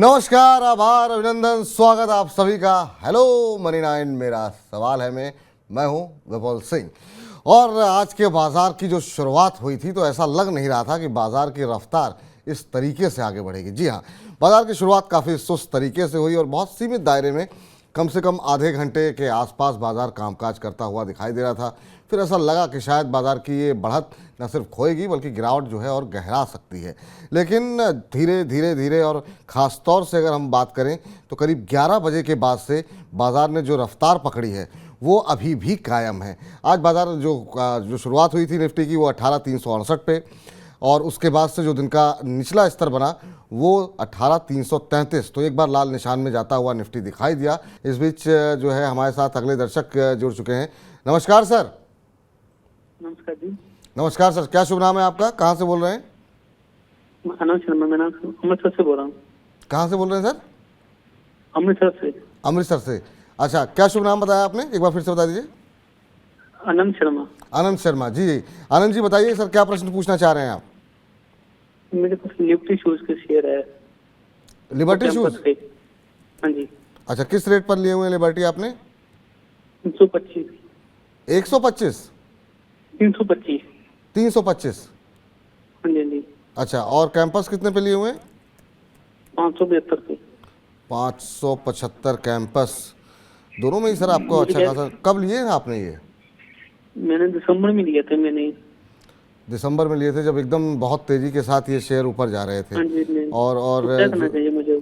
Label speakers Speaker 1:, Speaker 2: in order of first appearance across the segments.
Speaker 1: नमस्कार, आभार, अभिनंदन, स्वागत आप सभी का। हेलो मनी 9, मेरा सवाल है मैं हूं विपुल सिंह। और आज के बाजार की जो शुरुआत हुई थी तो ऐसा लग नहीं रहा था कि बाजार की रफ्तार इस तरीके से आगे बढ़ेगी। जी हाँ, बाजार की शुरुआत काफ़ी सुस्त तरीके से हुई और बहुत सीमित दायरे में कम से कम आधे घंटे के आसपास बाजार कामकाज करता हुआ दिखाई दे रहा था। फिर ऐसा लगा कि शायद बाजार की ये बढ़त न सिर्फ खोएगी बल्कि गिरावट जो है और गहरा सकती है। लेकिन धीरे और ख़ास तौर से अगर हम बात करें तो करीब 11 बजे के बाद से बाजार ने जो रफ्तार पकड़ी है वो अभी भी कायम है। आज बाजार जो शुरुआत हुई थी निफ्टी की वो 18,368 पे, और उसके बाद से जो दिन का निचला स्तर बना वो 18,333। तो एक बार लाल निशान में जाता हुआ निफ्टी दिखाई दिया। इस बीच जो है हमारे साथ अगले दर्शक जुड़ चुके हैं। नमस्कार सर।
Speaker 2: नमस्कार जी।
Speaker 1: नमस्कार सर, क्या शुभ नाम है आपका, कहाँ से बोल रहे हैं?
Speaker 2: आनंद शर्मा, मैं अमृतसर से बोल रहा हूँ।
Speaker 1: कहाँ से बोल रहे हैं सर?
Speaker 2: अमृतसर से।
Speaker 1: अमृतसर से। अच्छा, क्या शुभ नाम बताया आपने, एक बार फिर से बता दीजिए।
Speaker 2: आनंद शर्मा।
Speaker 1: आनंद शर्मा जी। आनंद जी बताइए सर, क्या प्रश्न पूछना चाह रहे हैं आप?
Speaker 2: मेरे पास लिबर्टी शूज के शेयर है।
Speaker 1: Liberty shoes?
Speaker 2: हाँ जी।
Speaker 1: अच्छा, किस रेट पर लिए हुए हैं लिबर्टी आपने?
Speaker 2: 125।
Speaker 1: 125?
Speaker 2: 325।
Speaker 1: 325?
Speaker 2: हाँ जी हाँ जी।
Speaker 1: अच्छा, और कैंपस कितने पे लिए हुए हैं?
Speaker 2: 572 पे।
Speaker 1: 575 कैंपस, दोनों में ही सर आपको अच्छा खासा। कब लिए हैं आपने ये?
Speaker 2: मैंने दिसंबर में लिया था। मैंने
Speaker 1: दिसंबर में लिए थे जब एकदम बहुत तेजी के साथ ये शेयर ऊपर जा रहे थे।
Speaker 2: हाँ जी।
Speaker 1: और
Speaker 2: क्या करना चाहिए मुझे?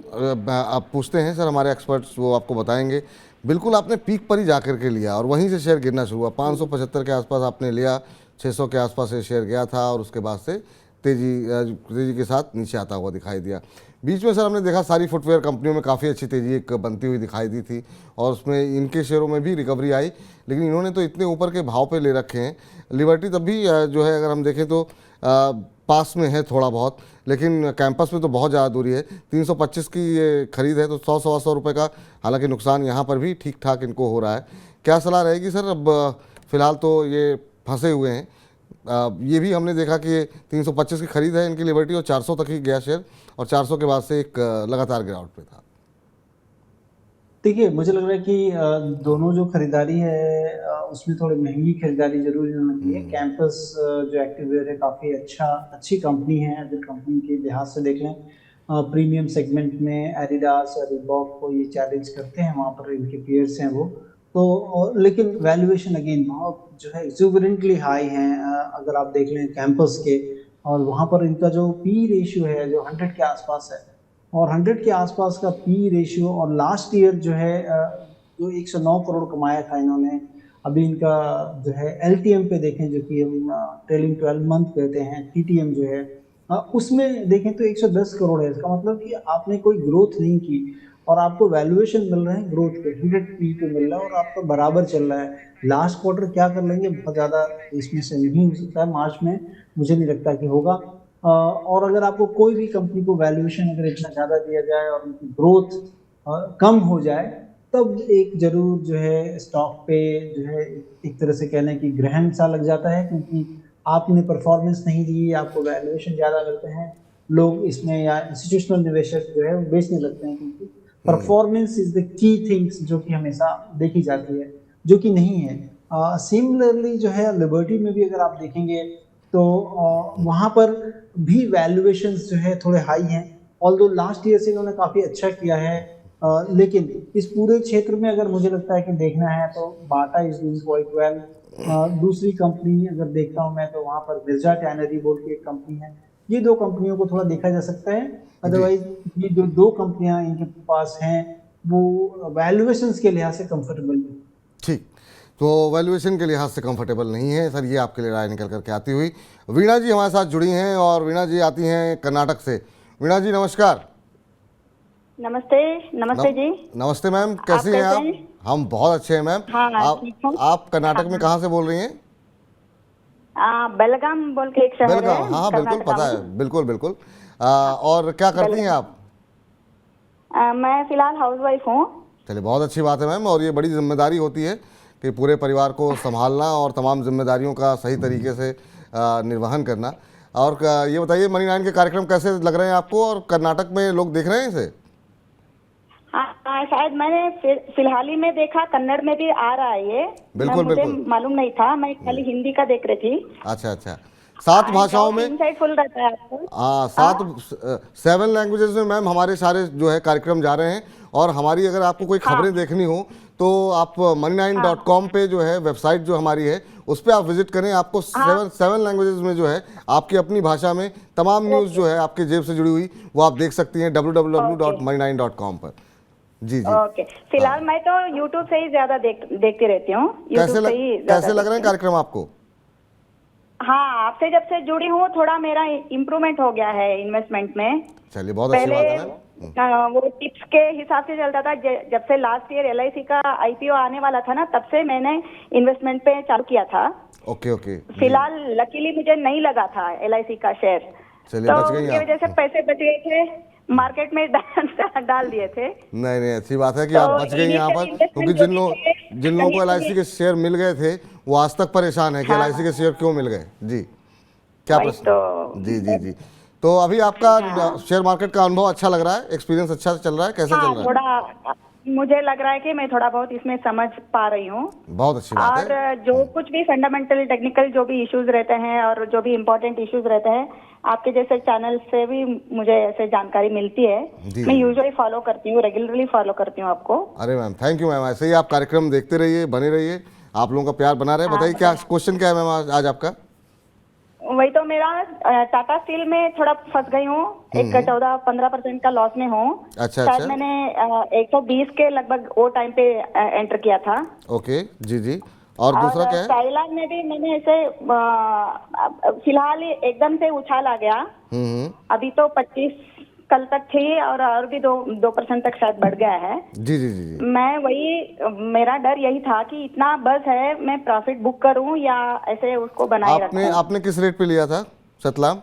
Speaker 1: आप पूछते हैं सर, हमारे एक्सपर्ट्स वो आपको बताएंगे। बिल्कुल आपने पीक पर ही जाकर के लिया और वहीं से शेयर गिरना शुरू हुआ। 575 के आसपास आपने लिया, 600 के आसपास ये शेयर गया था और उसके बाद से तेजी के साथ नीचे आता हुआ दिखाई दिया। बीच में सर हमने देखा सारी फुटवेयर कंपनियों में काफ़ी अच्छी तेजी एक बनती हुई दिखाई दी थी और उसमें इनके शेयरों में भी रिकवरी आई, लेकिन इन्होंने तो इतने ऊपर के भाव पे ले रखे हैं। लिबर्टी तब भी जो है अगर हम देखें तो पास में है थोड़ा बहुत, लेकिन कैंपस में तो बहुत ज़्यादा दूरी है। 325 की ये खरीद है तो 100-125 रुपये का हालांकि नुकसान यहाँ पर भी ठीक ठाक इनको हो रहा है। क्या सलाह रहेगी सर? अब फिलहाल तो ये फंसे हुए हैं। ये भी हमने देखा कि 325 की खरीद है इनकी लिबर्टी और 400 तक ही गया शेयर और 400 के बाद से एक लगातार गिरावट पे था।
Speaker 3: देखिए, मुझे लग रहा है कि दोनों जो खरीदारी है उसमें थोड़ी महंगी खरीदारी जरूर होना चाहिए। कैंपस जो एक्टिववेयर है काफ़ी अच्छी कंपनी है। अगर कंपनी के लिहाज से देख लें, प्रीमियम सेगमेंट में एडिडास और रिबॉक को ये चैलेंज करते हैं, वहाँ पर इनके पीयर्स हैं वो तो। लेकिन वैल्यूएशन अगेन बहुत जो है एक्सुबरेंटली हाई है। अगर आप देख लें कैंपस के, और वहाँ पर इनका जो पी रेशियो है जो 100 के आसपास है, और 100 के आसपास का पी रेशियो, और लास्ट ईयर जो है जो 109 करोड़ कमाया था इन्होंने। अभी इनका जो है एलटीएम पे देखें, जो कि हम ट्रेलिंग 12 मंथ कहते हैं, टीटीएम जो है उसमें देखें तो 110 करोड़ है। इसका मतलब कि आपने कोई ग्रोथ नहीं की और आपको वैल्यूएशन मिल रहे हैं ग्रोथ पे, 100 पी पे मिल रहा है और आपका बराबर चल रहा है। लास्ट क्वार्टर क्या कर लेंगे बहुत ज़्यादा इसमें से नहीं हो सकता है, मार्च में मुझे नहीं लगता कि होगा। और अगर आपको कोई भी कंपनी को वैल्यूएशन अगर इतना ज़्यादा दिया जाए और उनकी ग्रोथ कम हो जाए, तब एक जरूर जो है स्टॉक पे जो है एक तरह से कहने की ग्रहण सा लग जाता है, क्योंकि आपने परफॉर्मेंस नहीं दी, आपको वैल्यूएशन ज़्यादा मिलते हैं, लोग इसमें या इंस्टीट्यूशनल निवेशक जो है वो बेचने लगते हैं, क्योंकि performance is the key things जो कि हमेशा देखी जाती है, जो कि नहीं है। सिमिलरली जो है लिबर्टी में भी अगर आप देखेंगे तो वहाँ पर भी वैल्यूएशंस जो है थोड़े हाई हैं। ऑल्दो लास्ट ईयर से इन्होंने काफ़ी अच्छा किया है, लेकिन इस पूरे क्षेत्र में अगर मुझे लगता है कि देखना है तो बाटा इज डूइंग क्वाइट वेल। दूसरी कंपनी अगर देखता हूँ मैं तो वहाँ पर मिर्जा टैनरी बोल के एक कंपनी है। ये दो कंपनियों को थोड़ा देखा जा सकता है। अदरवाइज ये जो दो कंपनियां इनके पास हैं वो वैल्यूएशंस के लिहाज से कंफर्टेबल है।
Speaker 1: ठीक, तो वैल्यूएशन के लिहाज से कंफर्टेबल नहीं है सर, ये आपके लिए राय निकल करके आती हुई। वीणा जी हमारे साथ जुड़ी हैं और वीणा जी आती हैं कर्नाटक से। वीणा जी नमस्कार।
Speaker 4: नमस्ते जी।
Speaker 1: नमस्ते मैम, कैसी हैं आप? हम बहुत अच्छे हैं मैम।
Speaker 4: हाँ,
Speaker 1: आप कर्नाटक में कहाँ से बोल रही हैं?
Speaker 4: बेलगाम बोल के एक शहर है।
Speaker 1: हाँ बिल्कुल पता है, बिल्कुल। और क्या करती हैं आप?
Speaker 4: मैं फिलहाल हाउसवाइफ हूँ।
Speaker 1: चलिए, बहुत अच्छी बात है मैम। और ये बड़ी जिम्मेदारी होती है कि पूरे परिवार को संभालना और तमाम जिम्मेदारियों का सही तरीके से निर्वहन करना। और ये बताइए, मनी 9 के कार्यक्रम कैसे लग रहे हैं आपको और कर्नाटक में लोग देख रहे हैं इसे?
Speaker 4: हाँ शायद मैंने फिलहाल ही में देखा, कन्नड़ में भी आ रहा है ये।
Speaker 1: बिल्कुल,
Speaker 4: मुझे
Speaker 1: बिल्कुल।
Speaker 4: मालूम नहीं था, मैं खाली हिंदी का देख रही थी।
Speaker 1: अच्छा अच्छा, 7 भाषाओं में,
Speaker 4: इनसाइटफुल रहता है आपको।
Speaker 1: हाँ 7 लैंग्वेजेस में मैम हमारे सारे जो है कार्यक्रम जा रहे हैं। और हमारी अगर आपको कोई खबरें देखनी हो तो आप money9.com पे जो है वेबसाइट जो हमारी है उस पर आप विजिट करें। आपको 7 लैंग्वेजेस में जो है आपकी अपनी भाषा में तमाम न्यूज़ जो है आपके जेब से जुड़ी हुई वो आप देख सकती हैं www.money9.com पर। जी जी।
Speaker 4: ओके, फिलहाल मैं तो यूट्यूब से ही ज्यादा देखती रहती हूँ। यूट्यूब से ही ज्यादा
Speaker 1: कैसे लग रहे हैं कार्यक्रम आपको?
Speaker 4: हाँ, आपसे जब से जुड़ी हूँ थोड़ा मेरा इम्प्रूवमेंट हो गया है इन्वेस्टमेंट में।
Speaker 1: चलिए बहुत अच्छी बात है मैम।
Speaker 4: वो टिप्स के हिसाब से चलता था। जब से लास्ट ईयर LIC का IPO आने वाला था ना, तब से मैंने इन्वेस्टमेंट पे चालू किया था।
Speaker 1: Okay okay.
Speaker 4: फिलहाल लकीली मुझे नहीं लगा था LIC का शेयर,
Speaker 1: चलिए
Speaker 4: तो
Speaker 1: बच गई
Speaker 4: उसकी
Speaker 1: आप।
Speaker 4: वजह से पैसे बच गए थे, मार्केट में डाल दिए थे।
Speaker 1: नहीं नहीं, अच्छी बात है कि
Speaker 4: तो
Speaker 1: आप बच गई यहाँ पर,
Speaker 4: initial
Speaker 1: क्योंकि
Speaker 4: investment
Speaker 1: जिन लोगों को LIC के शेयर मिल गए थे वो आज तक परेशान है कि
Speaker 4: हाँ।
Speaker 1: LIC के शेयर क्यों मिल गए। जी क्या
Speaker 4: वही
Speaker 1: प्रश्न?
Speaker 4: तो।
Speaker 1: जी जी जी। तो अभी आपका शेयर मार्केट का अनुभव अच्छा लग रहा है, एक्सपीरियंस अच्छा चल रहा है, कैसा
Speaker 4: हाँ,
Speaker 1: चल रहा है?
Speaker 4: थोड़ा मुझे लग रहा है कि मैं थोड़ा बहुत इसमें समझ पा रही हूँ।
Speaker 1: बहुत अच्छी बात
Speaker 4: और
Speaker 1: है।
Speaker 4: जो कुछ भी फंडामेंटल टेक्निकल जो भी इश्यूज रहते हैं और जो भी इम्पोर्टेंट इश्यूज रहते हैं, आपके जैसे चैनल से भी मुझे ऐसे जानकारी मिलती है।
Speaker 1: जी,
Speaker 4: मैं
Speaker 1: जी।
Speaker 4: यूजुअली फॉलो करती हूँ, रेगुलरली फॉलो करती हूँ आपको।
Speaker 1: अरे मैम थैंक यू मैम, ऐसे ही आप कार्यक्रम देखते रहिए, बने रहिए, आप लोगों का प्यार बना रहे।
Speaker 4: हाँ,
Speaker 1: बताइए क्या क्वेश्चन क्या है मैम आज आपका?
Speaker 4: वही तो, मेरा टाटा स्टील में थोड़ा फंस गई हूँ, एक 14-15% का लॉस में हूँ।
Speaker 1: अच्छा
Speaker 4: शायद
Speaker 1: अच्छा।
Speaker 4: मैंने 120 के लगभग वो टाइम पे एंटर किया था।
Speaker 1: ओके जी जी। और दूसरा क्या है?
Speaker 4: थाईलैंड में भी मैंने ऐसे फिलहाल ही एकदम से उछाल आ गया। अभी तो 25 कल तक थी और भी 2% तक शायद बढ़ गया है।
Speaker 1: जी जी जी जी।
Speaker 4: मैं वही, मेरा डर यही था कि इतना बस है, मैं प्रॉफिट बुक करूं या ऐसे उसको बनाए रखूं।
Speaker 1: आपने किस रेट पे लिया था सतलाम?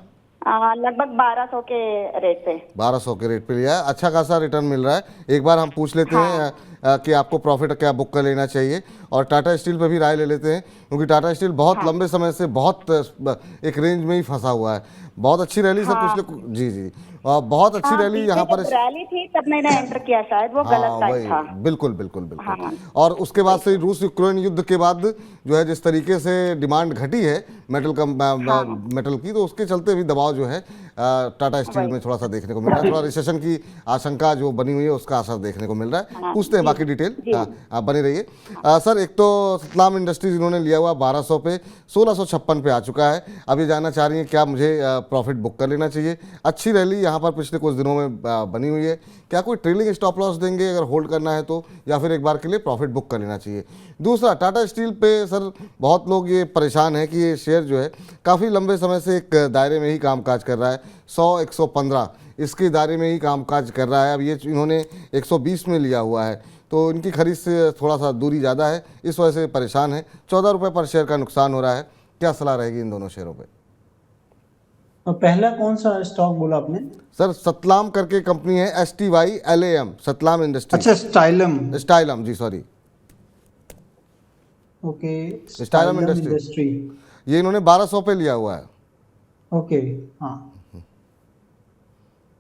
Speaker 4: लगभग 1200 के रेट पे।
Speaker 1: 1200 के रेट पे लिया है, अच्छा खासा रिटर्न मिल रहा है। एक बार हम पूछ लेते हैं कि आपको प्रॉफिट क्या बुक कर लेना चाहिए, और टाटा स्टील पे भी राय ले लेते हैं, क्योंकि टाटा स्टील बहुत लंबे समय से बहुत एक रेंज में ही फंसा हुआ है। बहुत अच्छी रैली सर पिछले, जी जी, बहुत अच्छी रैली यहाँ पर।
Speaker 4: रैली थी तब मैंने एंटर किया, शायद वो गलत टाइम था।
Speaker 1: बिल्कुल बिल्कुल बिल्कुल। और उसके बाद से रूस यूक्रेन युद्ध के बाद जो है जिस तरीके से डिमांड घटी है मेटल की, तो उसके चलते भी दबाव जो है टाटा स्टील में थोड़ा सा देखने को मिल रहा है। थोड़ा रिसेशन की आशंका जो बनी हुई है उसका असर देखने को मिल रहा है। पूछते हैं बाकी डिटेल, आप बने रहिए। सर एक तो सतलाम इंडस्ट्रीज इन्होंने लिया हुआ 1200 पे, 1656 पे आ चुका है। अब ये जानना चाह रही हैं क्या मुझे प्रॉफिट बुक कर लेना चाहिए? अच्छी रैली यहाँ पर पिछले कुछ दिनों में बनी हुई है, क्या कोई ट्रेलिंग स्टॉप लॉस देंगे अगर होल्ड करना है तो, या फिर एक बार के लिए प्रॉफिट बुक कर लेना चाहिए? दूसरा, टाटा स्टील पे सर बहुत लोग ये परेशान है कि ये शेयर जो है काफ़ी लंबे समय से एक दायरे में ही कामकाज कर रहा है, 100-115 इसके दायरे में ही कामकाज कर रहा है। अब ये इन्होंने 120 में लिया हुआ है, तो इनकी खरीद से थोड़ा सा दूरी ज़्यादा है, इस वजह से परेशान है। 14 रुपये पर शेयर का नुकसान हो रहा है। क्या सलाह रहेगी इन दोनों शेयरों पे?
Speaker 3: और पहला कौन सा स्टॉक बोला आपने?
Speaker 1: सर सतलाम करके कंपनी है, STYLAM, सतलाम इंडस्ट्री।
Speaker 3: अच्छा,
Speaker 1: Stylam ji, sorry,
Speaker 3: okay,
Speaker 1: Stylam industry. ये इन्होंने 1200 पे लिया हुआ है।
Speaker 3: ओके, हाँ,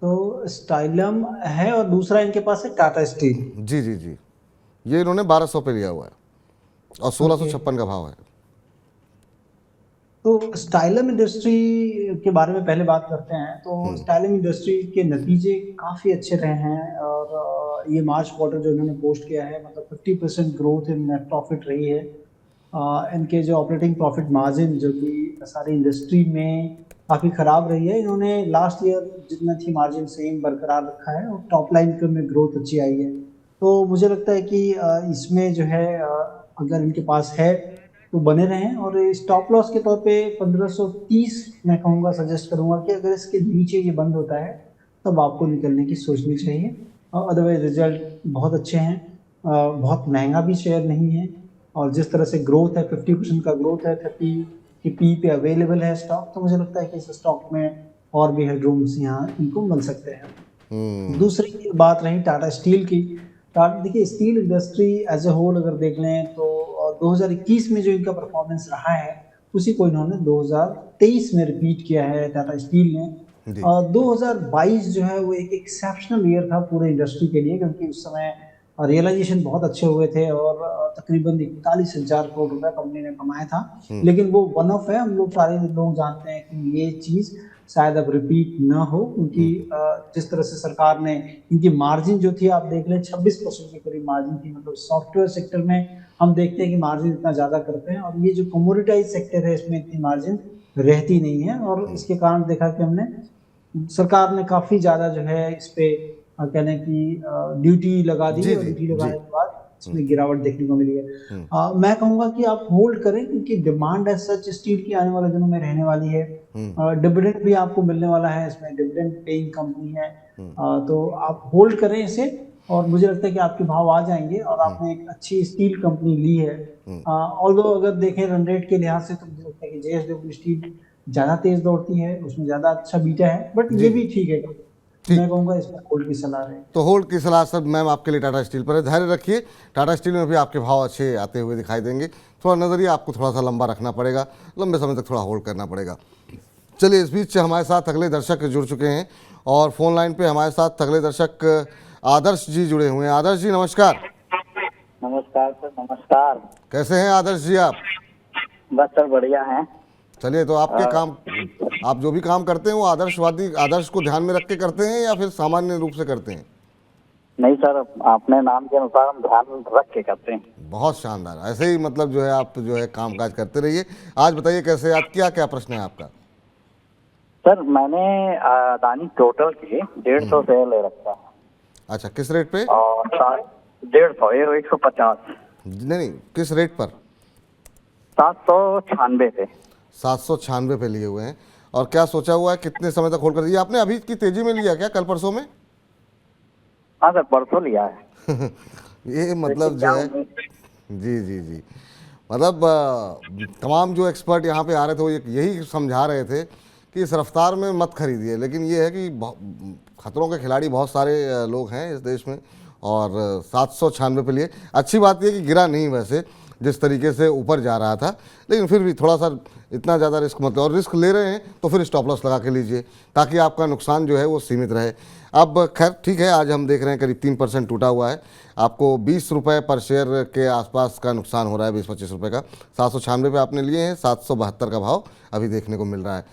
Speaker 3: तो स्टाइलम है और दूसरा इनके पास है टाटा स्टील।
Speaker 1: जी जी जी, ये इन्होंने 1200 पे लिया हुआ है और 1656 का भाव है।
Speaker 3: तो स्टाइलम इंडस्ट्री के बारे में पहले बात करते हैं। तो स्टाइलम इंडस्ट्री के नतीजे काफ़ी अच्छे रहे हैं, और ये मार्च क्वार्टर जो इन्होंने पोस्ट किया है, मतलब 50% ग्रोथ इन नेट प्रॉफिट रही है। इनके जो ऑपरेटिंग प्रॉफिट मार्जिन जो कि सारी इंडस्ट्री में काफ़ी ख़राब रही है, इन्होंने लास्ट ईयर जितना थी मार्जिन सेम बरकरार रखा है, और टॉप लाइन में ग्रोथ अच्छी आई है। तो मुझे लगता है कि इसमें जो है अगर इनके पास है तो बने रहें। और स्टॉप लॉस के तौर पे 1530 मैं कहूँगा, सजेस्ट करूँगा कि अगर इसके नीचे ये बंद होता है तब आपको निकलने की सोचनी चाहिए। अदरवाइज रिजल्ट बहुत अच्छे हैं, बहुत महंगा भी शेयर नहीं है, और जिस तरह से ग्रोथ है, 50% का ग्रोथ है, 30 की पी पे अवेलेबल है स्टॉक, तो मुझे लगता है कि इस स्टॉक में और भी हेडरूम्स यहाँ इनको मिल सकते हैं। दूसरी बात रही टाटा स्टील की। देखिए, steel industry as a whole अगर देख लें तो 2021 में जो इनका परफॉर्मेंस रहा है उसी को इन्होंने 2023 में रिपीट किया है टाटा स्टील ने। 2022 जो है वो एक एक्सेप्शनल ईयर था पूरे इंडस्ट्री के लिए, क्योंकि उस समय रियलाइजेशन बहुत अच्छे हुए थे और तकरीबन 41,000 करोड़ रुपए कंपनी ने कमाया था। लेकिन वो वन ऑफ है, हम लोग सारे लोग जानते हैं कि ये चीज शायद अब रिपीट ना हो, क्योंकि जिस तरह से सरकार ने इनकी मार्जिन जो थी आप देख लें 26% के करीब मार्जिन थी। मतलब सॉफ्टवेयर सेक्टर में हम देखते हैं कि मार्जिन इतना ज्यादा करते हैं, और ये जो कमोडिटाइज सेक्टर है इसमें इतनी मार्जिन रहती नहीं है। और इसके कारण देखा कि हमने सरकार ने काफी ज्यादा जो है इस पे कहने की ड्यूटी लगा दी,
Speaker 1: जी,
Speaker 3: और
Speaker 1: जी,
Speaker 3: ड्यूटी लगाने
Speaker 1: जी।
Speaker 3: के बाद इसमें गिरावट देखने को मिली है। मैं कहूंगा कि आप होल्ड करें, क्योंकि डिमांड एज सच स्टील की आने वाले दिनों में रहने वाली है। डिविडेंड भी आपको मिलने वाला है, इसमें डिविडेंड पेइंग कंपनी है। तो आप होल्ड करें इसे, और मुझे लगता है कि आपके भाव आ जाएंगे, और आपने एक अच्छी स्टील कंपनी ली है। ऑल्दो अगर देखें रन रेट के लिहाज से तो मुझे लगता है कि जेएसडब्ल्यू स्टील ज्यादा तेज दौड़ती है, उसमें ज्यादा अच्छा बीटा है, बट ये भी ठीक है। मैं कहूंगा इसमें होल्ड की सलाह है।
Speaker 1: तो होल्ड की सलाह सर मैम आपके लिए टाटा स्टील पर है। धैर्य रखिए, टाटा स्टील में भी आपके भाव अच्छे आते हुए दिखाई देंगे। थोड़ा नज़रिया आपको थोड़ा सा लंबा रखना पड़ेगा, लंबे समय तक थोड़ा होल्ड करना पड़ेगा। चलिए, इस बीच हमारे साथ अगले दर्शक जुड़ चुके हैं, और फोन लाइन पे हमारे साथ अगले दर्शक आदर्श जी जुड़े हुए हैं। आदर्श जी नमस्कार।
Speaker 5: नमस्कार सर, नमस्कार।
Speaker 1: कैसे हैं आदर्श जी आप?
Speaker 5: बस सर बढ़िया हैं।
Speaker 1: चलिए, तो आपके काम, आप जो भी काम करते हैं वो आदर्श को ध्यान में रख के करते हैं या फिर सामान्य रूप से करते हैं?
Speaker 5: नहीं सर, अपने नाम के अनुसार हम ध्यान रख के करते हैं।
Speaker 1: बहुत शानदार, ऐसे ही मतलब जो है आप जो है काम काज करते रहिए। आज बताइए कैसे याद किया, क्या प्रश्न है आपका?
Speaker 5: सर मैंने अदानी टोटल के 150 शेयर ले रखा है।
Speaker 1: अच्छा, किस रेट पे?
Speaker 5: और 150 150
Speaker 1: नहीं, किस रेट पर?
Speaker 5: 796 पे।
Speaker 1: 796 पे लिए हुए हैं। और क्या सोचा हुआ है, कितने समय तक होल्ड कर दिया आपने? अभी की तेजी में लिया क्या, कल परसों में?
Speaker 5: हाँ सर, परसों लिया है।
Speaker 1: ये मतलब जो है, जी जी जी, मतलब तमाम जो एक्सपर्ट यहाँ पे आ रहे थे वो यही समझा रहे थे कि इस रफ्तार में मत खरीदिए। लेकिन ये है कि खतरों के खिलाड़ी बहुत सारे लोग हैं इस देश में, और 796 पे लिए। अच्छी बात यह कि गिरा नहीं वैसे जिस तरीके से ऊपर जा रहा था, लेकिन फिर भी थोड़ा सा इतना ज़्यादा रिस्क मत, और रिस्क ले रहे हैं तो फिर स्टॉप लॉस लगा के लीजिए ताकि आपका नुकसान जो है वो सीमित रहे। अब खैर ठीक है, आज हम देख रहे हैं करीब 3% टूटा हुआ है। आपको 20 रुपये पर शेयर के आसपास का नुकसान हो रहा है, 20-25 रुपये का। 796 पे आपने लिए हैं, 772 का भाव अभी देखने को मिल रहा है।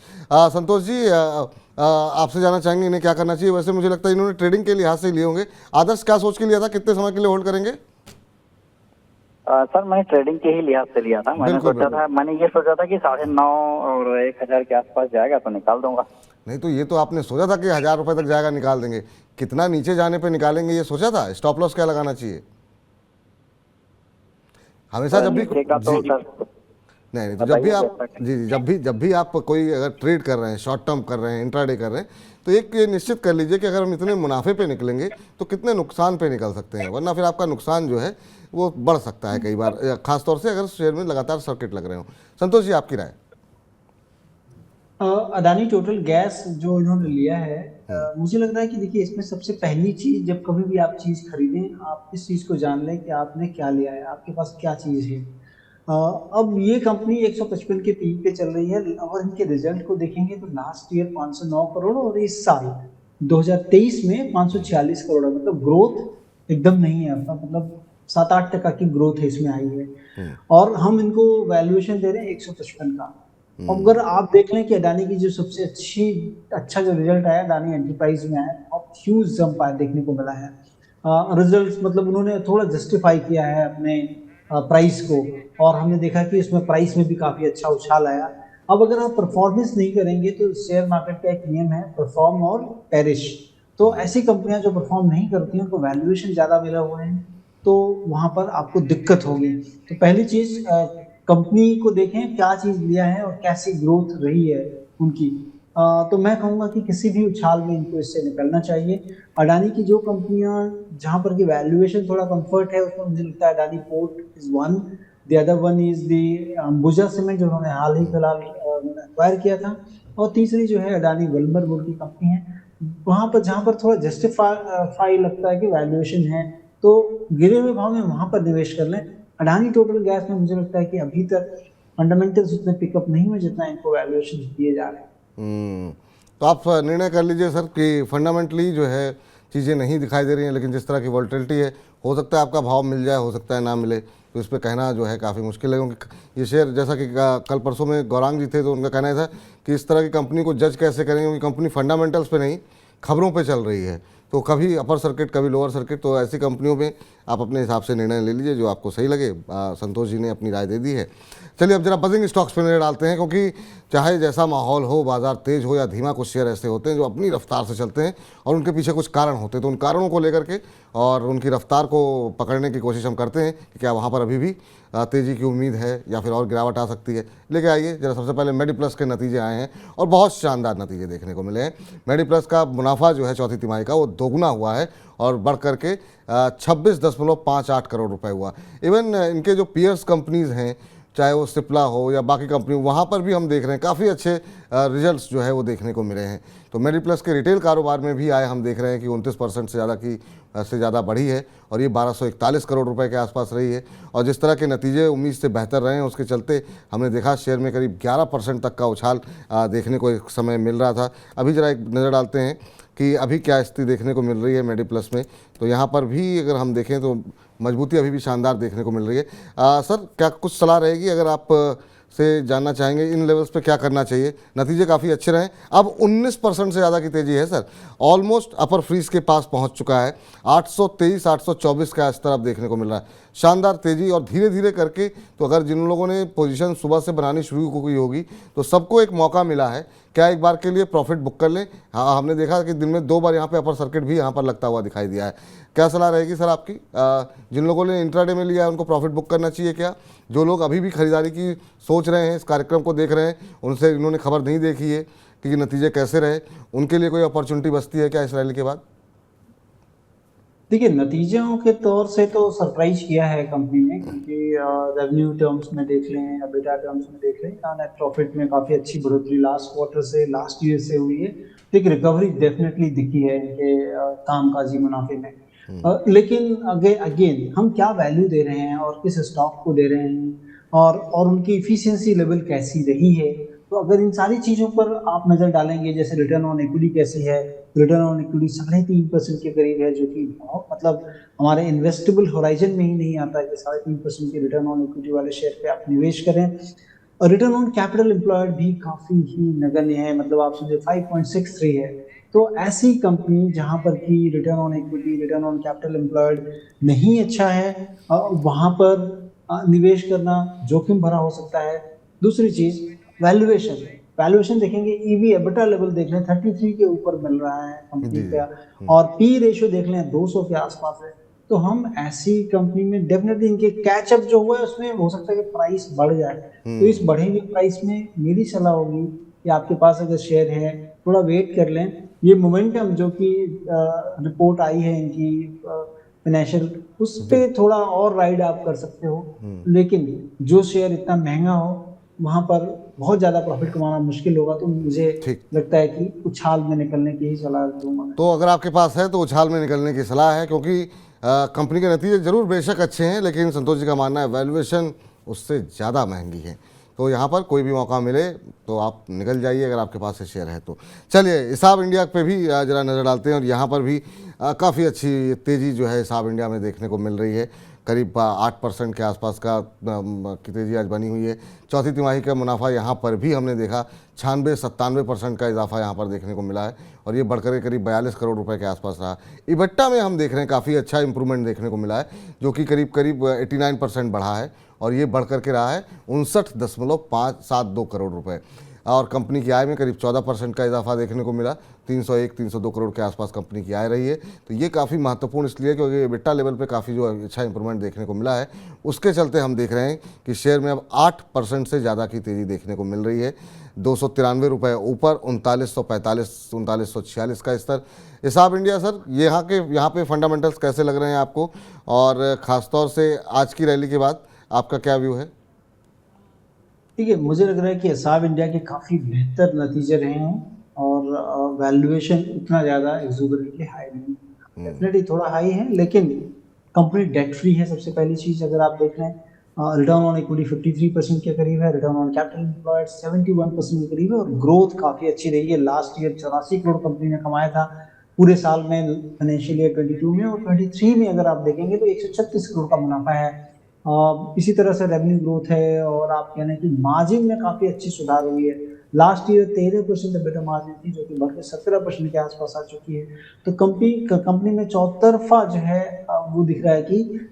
Speaker 1: संतोष जी, आपसे जानना चाहेंगे इन्हें क्या करना चाहिए? वैसे मुझे लगता है इन्होंने ट्रेडिंग के लिहाज से लिए होंगे। आदर्श क्या सोच के लिया था, कितने समय के लिए होल्ड करेंगे?
Speaker 5: सर मैंने ट्रेडिंग के ही लिहाज से लिया था। मैंने ये सोचा था कि 9.5 और 1,000 के आसपास जाएगा तो निकाल दूंगा।
Speaker 1: नहीं, तो ये तो आपने सोचा था कि 1,000 रुपये तक जाएगा निकाल देंगे। कितना नीचे जाने पे निकालेंगे ये सोचा था? स्टॉप लॉस क्या लगाना चाहिए हमेशा जब भी? नहीं, तो जब भी आप जब भी आप कोई अगर ट्रेड कर रहे हैं, शॉर्ट टर्म कर रहे हैं, इंट्राडे कर रहे हैं, तो एक ये निश्चित कर लीजिए कि अगर हम इतने मुनाफे पे निकलेंगे तो कितने नुकसान पे निकल सकते हैं, वरना फिर आपका नुकसान जो है वो बढ़ सकता है कई बार, खासतौर से अगर शेयर में लगातार सर्किट लग रहे हो। संतोष जी, आपकी राय?
Speaker 3: अदानी टोटल गैस जो इन्होंने लिया है, मुझे लग रहा है कि देखिए इसमें सबसे पहली चीज, जब कभी भी आप चीज खरीदें आप इस चीज को जान लें कि आपने क्या लिया है, आपके पास क्या चीज है। अब ये कंपनी 155 के पीक पे चल रही है, और इनके रिजल्ट को देखेंगे तो लास्ट ईयर 509 करोड़ और इस साल 2023 में 546 करोड़ है। मतलब ग्रोथ एकदम नहीं है आपका, मतलब 7-8% की ग्रोथ है इसमें आई है। और हम इनको वैल्यूएशन दे रहे हैं 155 का। अगर आप देख लें कि अडानी की जो सबसे अच्छा जो रिजल्ट आया अडानी एंटरप्राइज में आया, अब ह्यूज जंप आया देखने को मिला है। रिजल्ट मतलब उन्होंने थोड़ा जस्टिफाई किया है अपने प्राइस को, और हमने देखा कि इसमें प्राइस में भी काफी अच्छा उछाल आया। अब अगर आप परफॉर्मेंस नहीं करेंगे तो शेयर मार्केट का एक नियम है, परफॉर्म और पेरिश। तो ऐसी कंपनियां जो परफॉर्म नहीं करती हैं उनको वैल्यूएशन ज्यादा मिला हुआ है, तो वहां पर आपको दिक्कत होगी। तो पहली चीज, कंपनी को देखें क्या चीज लिया है और कैसी ग्रोथ रही है उनकी। तो मैं कहूँगा कि किसी भी उछाल में इनको इससे निकलना चाहिए। अडानी की जो कंपनियां जहां पर की वैल्यूएशन थोड़ा कंफर्ट है, उसमें मुझे लगता है Adani port is one, the other one is the Ambuja cement जो उन्होंने हाल ही फिलहाल एक्वायर किया था, और तीसरी जो है अडानी वल्मर बोर्ड की कंपनी है। वहां पर जहां पर थोड़ा जस्टिफाई लगता है कि वैल्यूएशन है, तो गिरे हुए भाव में वहां पर निवेश कर लें। अडानी टोटल गैस में मुझे लगता है कि अभी तक फंडामेंटल्स उतने पिकअप नहीं हुए जितना इनको वैल्यूएशन दिए जा रहे हैं।
Speaker 1: तो आप निर्णय कर लीजिए सर कि फंडामेंटली जो है, चीज़ें नहीं दिखाई दे रही हैं, लेकिन जिस तरह की वॉलेटिलिटी है, हो सकता है आपका भाव मिल जाए, हो सकता है ना मिले, तो इस पर कहना जो है काफ़ी मुश्किल है। क्योंकि ये शेयर, जैसा कि कल परसों में गौरांग जी थे, तो उनका कहना था कि इस तरह की कंपनी को जज कैसे करेंगे, क्योंकि कंपनी फंडामेंटल्स पे नहीं, खबरों पे चल रही है। तो कभी अपर सर्किट, कभी लोअर सर्किट, तो ऐसी कंपनियों में आप अपने हिसाब से निर्णय ले लीजिए जो आपको सही लगे। संतोष जी ने अपनी राय दे दी है। चलिए अब जरा बजिंग स्टॉक्स पर नजर डालते हैं, क्योंकि चाहे जैसा माहौल हो, बाजार तेज हो या धीमा, कुछ शेयर ऐसे होते हैं जो अपनी रफ्तार से चलते हैं और उनके पीछे कुछ कारण होते हैं। तो उन कारणों को लेकर के और उनकी रफ्तार को पकड़ने की कोशिश हम करते हैं कि क्या वहाँ पर अभी भी तेज़ी की उम्मीद है या फिर और गिरावट आ सकती है। लेके आइए जरा, सबसे पहले मेडिप्लस के नतीजे आए हैं और बहुत शानदार नतीजे देखने को मिले हैं। मेडिप्लस का मुनाफा जो है चौथी तिमाही का वो दोगुना हुआ है और बढ़ करके 26.58 करोड़ रुपए हुआ। इवन इनके जो पीयर्स कंपनीज़ हैं, चाहे वो सिप्ला हो या बाकी कंपनी, वहाँ पर भी हम देख रहे हैं काफ़ी अच्छे रिजल्ट्स जो है वो देखने को मिले हैं। तो मेडिप्लस के रिटेल कारोबार में भी आए हम देख रहे हैं कि 29% से ज़्यादा बढ़ी है और ये 1241 करोड़ रुपए के आसपास रही है। और जिस तरह के नतीजे उम्मीद से बेहतर रहे हैं, उसके चलते हमने देखा शेयर में करीब 11% तक का उछाल देखने को एक समय मिल रहा था। अभी जरा एक नज़र डालते हैं कि अभी क्या स्थिति देखने को मिल रही है मेडिप्लस में। तो यहाँ पर भी अगर हम देखें तो मजबूती अभी भी शानदार देखने को मिल रही है। सर, क्या कुछ सलाह रहेगी अगर आप से जानना चाहेंगे इन लेवल्स पे क्या करना चाहिए? नतीजे काफ़ी अच्छे रहे, अब 19% से ज़्यादा की तेज़ी है सर, ऑलमोस्ट अपर फ्रीज के पास पहुंच चुका है। 823 824 का स्तर अब देखने को मिल रहा है। शानदार तेज़ी और धीरे धीरे करके, तो अगर जिन लोगों ने पोजीशन सुबह से बनानी शुरू की होगी तो सबको एक मौका मिला है, क्या एक बार के लिए प्रॉफिट बुक कर लें। हाँ, हमने देखा कि दिन में 2 बार यहाँ पे अपर सर्किट भी यहाँ पर लगता हुआ दिखाई दिया है। क्या सलाह रहेगी सर आपकी? जिन लोगों ने इंट्राडे में लिया है उनको प्रॉफिट बुक करना चाहिए क्या? जो लोग अभी भी खरीदारी की सोच रहे हैं, इस कार्यक्रम को देख रहे हैं, उनसे इन्होंने खबर नहीं देखी है कि नतीजे कैसे रहे, उनके लिए कोई अपॉर्चुनिटी बचती है क्या इस रैली के बाद?
Speaker 3: देखिए, नतीजों के तौर से तो सरप्राइज किया है कंपनी ने, क्योंकि रेवेन्यू टर्म्स में देख लें, एबिटा टर्म्स में देख लें, नेट प्रॉफिट में काफ़ी अच्छी बढ़ोतरी लास्ट क्वार्टर से, लास्ट ईयर से हुई है। तो एक रिकवरी डेफिनेटली दिखी है इनके कामकाजी मुनाफे में। लेकिन अगेन हम क्या वैल्यू दे रहे हैं और किस स्टॉक को दे रहे हैं और उनकी इफिशियंसी लेवल कैसी रही है। तो अगर इन सारी चीज़ों पर आप नज़र डालेंगे, जैसे रिटर्न ऑन इक्विटी कैसी है, रिटर्न ऑन इक्विटी 3.5% के करीब है, जो कि बहुत, मतलब हमारे इन्वेस्टेबल होराइजन में ही नहीं आता है कि 3.5% के रिटर्न ऑन इक्विटी वाले शेयर पे आप निवेश करें। और रिटर्न ऑन कैपिटल एम्प्लॉयड भी काफ़ी ही नगण्य है, मतलब आप समझे 5.63 है। तो ऐसी कंपनी जहां पर कि return on equity, return on capital employed नहीं अच्छा है, वहां पर निवेश करना जोखिम भरा हो सकता है। दूसरी चीज वैल्यूएशन देखेंगे, ईवी एबिटा लेवल देख लें 33 के ऊपर मिल रहा है कंपनी का, और पी रेशियो देख लें 200 के आसपास है। तो हम ऐसी कंपनी में डेफिनेटली इनके कैचअप जो हुआ है उसमें हो सकता है कि प्राइस बढ़ जाए। तो इस बढ़े हुए प्राइस में मेरी सलाह होगी कि आपके पास अगर शेयर है थोड़ा वेट कर लें। ये मोमेंटम जो कि रिपोर्ट आई है इनकी फाइनेंशियल, उस पे थोड़ा और राइड आप कर सकते हो। लेकिन जो शेयर इतना महंगा हो वहां पर बहुत ज्यादा प्रॉफिट कमाना मुश्किल होगा। तो मुझे लगता है कि उछाल में निकलने की ही सलाह दूंगा।
Speaker 1: तो अगर आपके पास है तो उछाल में निकलने की सलाह है, क्योंकि कंपनी के नतीजे जरूर बेशक अच्छे हैं, लेकिन संतोष जी का मानना है वैल्यूएशन उससे ज़्यादा महंगी है। तो यहाँ पर कोई भी मौका मिले तो आप निकल जाइए अगर आपके पास से शेयर है तो। चलिए हिसाब इंडिया पे भी ज़रा नज़र डालते हैं और यहाँ पर भी काफ़ी अच्छी तेज़ी जो है हिसाब इंडिया में देखने को मिल रही है। करीब 8% के आसपास का की तेज़ी आज बनी हुई है। चौथी तिमाही का मुनाफा यहाँ पर भी हमने देखा 96-97% का इजाफा यहाँ पर देखने को मिला है और ये बढ़कर करीब 42 करोड़ रुपए के आसपास रहा। इबट्टा में हम देख रहे हैं काफ़ी अच्छा इंप्रूवमेंट देखने को मिला है, जो कि करीब 89% बढ़ा है और ये बढ़ करके रहा है 59.572 करोड़ रुपए। और कंपनी की आय में करीब 14% का इजाफा देखने को मिला, 301-302 करोड़ के आसपास कंपनी की आय रही है। तो ये काफ़ी महत्वपूर्ण इसलिए क्योंकि एबिटा लेवल पे काफ़ी जो अच्छा इंप्रूवमेंट देखने को मिला है, उसके चलते हम देख रहे हैं कि शेयर में अब 8% से ज़्यादा की तेज़ी देखने को मिल रही है। 293 रुपये ऊपर 3945-3946 का स्तर। हिसाब इंडिया सर, यहाँ पे फंडामेंटल्स कैसे लग रहे हैं आपको, और ख़ासतौर से आज की रैली के बाद आपका क्या व्यू है?
Speaker 3: ठीक है, मुझे लग रहा है कि हिसाब इंडिया के काफ़ी बेहतर नतीजे रहे हैं और वैल्यूएशन उतना ज़्यादा एक्सुबरेंटली हाई नहीं, डेफिनेटली थोड़ा हाई है, लेकिन कंपनी डेट फ्री है। सबसे पहली चीज़ अगर आप देख लें, रिटर्न ऑन इक्विटी 53% के करीब है, रिटर्न ऑन कैपिटल एम्प्लॉयड 71% के करीब है और ग्रोथ काफ़ी अच्छी रही है। लास्ट ईयर 84 करोड़ कंपनी ने कमाया था, पूरे साल में फाइनेंशियल ईयर 22 में और 23 में अगर आप देखेंगे तो 136 करोड़ का मुनाफा है। इसी तरह से रेवेन्यू ग्रोथ है और आप कह लें कि मार्जिन में काफ़ी अच्छी सुधार हुई है। लास्ट ईयर 13% EBITDA मार्जिन थी जो कि बढ़कर 17% के आसपास आ चुकी है। तो कंपनी में चौतरफा जो है वो दिख रहा है कि